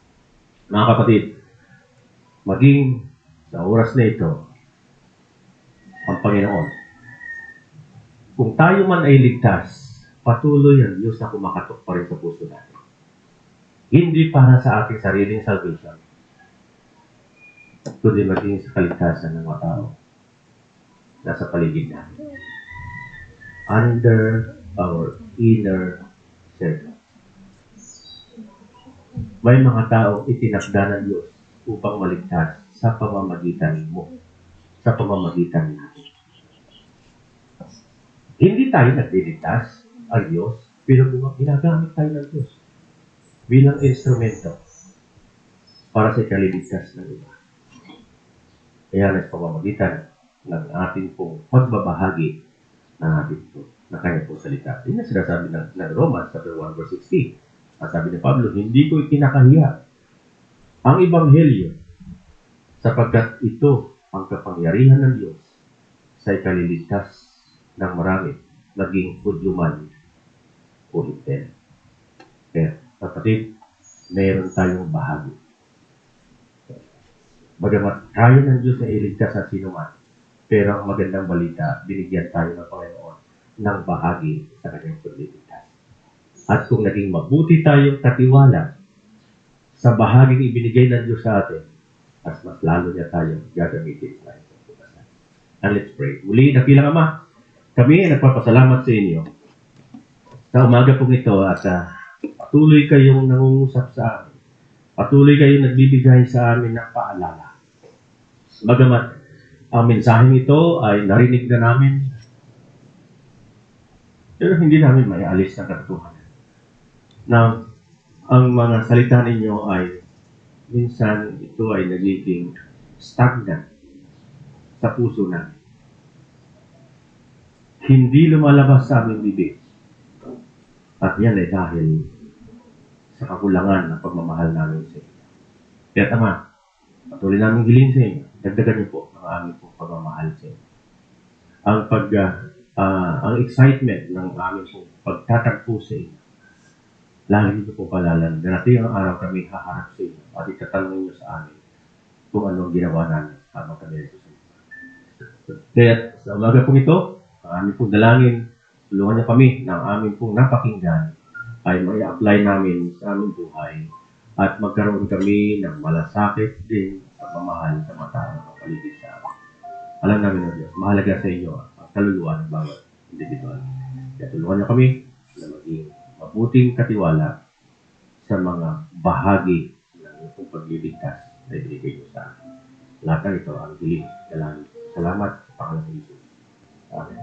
Mga kapatid, maging sa oras na ito, ang Panginoon, kung tayo man ay ligtas, patuloy ang Diyos na kumakatok pa rin sa puso natin. Hindi para sa ating sariling salvation, kundi maging sa kaligtasan ng mga tao nasa paligid natin. Under our inner circle. may mga tao itinakda ng Diyos upang maligtas sa pamamagitan mo, sa pamamagitan natin. Hindi tayo nagdiligtas ang Diyos, pero ginagamit tayo ng Diyos bilang instrumento para sa kaliligtas ng iba. Kaya sa pamamagitan ng ating pong pagbabahagi ng ating po, na kanya pong salita. Yun ang sinasabi ng Romans, chapter 1, verse 16. Ang sabi ni Pablo, hindi ko ikinakahiya ang Ebanghelyo sapagkat ito ang kapangyarihan ng Diyos sa ikaliligtas ng marami, naging Hudyo man o Hintil. Kaya, kapatid, mayroon tayong bahagi. Bagamat kaya ng Diyos na iligtas sa sino man, pero ang magandang balita, binigyan tayo ng Panginoon ng bahagi sa kanyang pagliligtas. At kung naging mabuti tayong katiwala sa bahaging ibinigay ng Diyos sa atin, mas lalo niya tayong gagamitin sa ating pagkasan. And let's pray. Muli, dakilang Ama, kami ay nagpapasalamat sa inyo sa umaga pong ito at patuloy kayong nangungusap sa amin. Patuloy kayong nagbibigay sa amin ng paalala. Bagamat ang mensaheng ito ay narinig na namin, pero hindi namin maialis ang katotohanan na ang mga salita ninyo ay minsan ito ay nagiging stagnant sa puso namin. Hindi lumalabas sa aming bibig. At yan ay dahil sa kakulangan ng pagmamahal namin sa inyo. Kaya Ama, patuloy namin hiling sa inyo. Dagdagan niyo po ang aming pong pagmamahal sa inyo. Ang excitement ng aming pong pagtatagpo sa inyo. Lagi niyo po palalan. Darating ang araw kami haharap sa inyo at itatanong niyo sa amin kung anong ginawa namin habang kami sa inyo. Kaya sa umaga pong ito, ang aming pong dalangin, tulungan niyo kami ng aming pong napakinggan ay mai-apply namin sa aming buhay at magkaroon kami ng malasakit din pagmamahal sa mga taong kapaligid sa amin. Alam namin na Diyos, mahalaga sa inyo ang kaluluwa ng bawat individual. Kaya tulungan niyo kami na maging mabuting katiwala sa mga bahagi ng iyong pagliligtas na ibigay niyo sa amin. Lahat ng ito ang hiling. Salamat sa pangalan ng Jesus. Amen.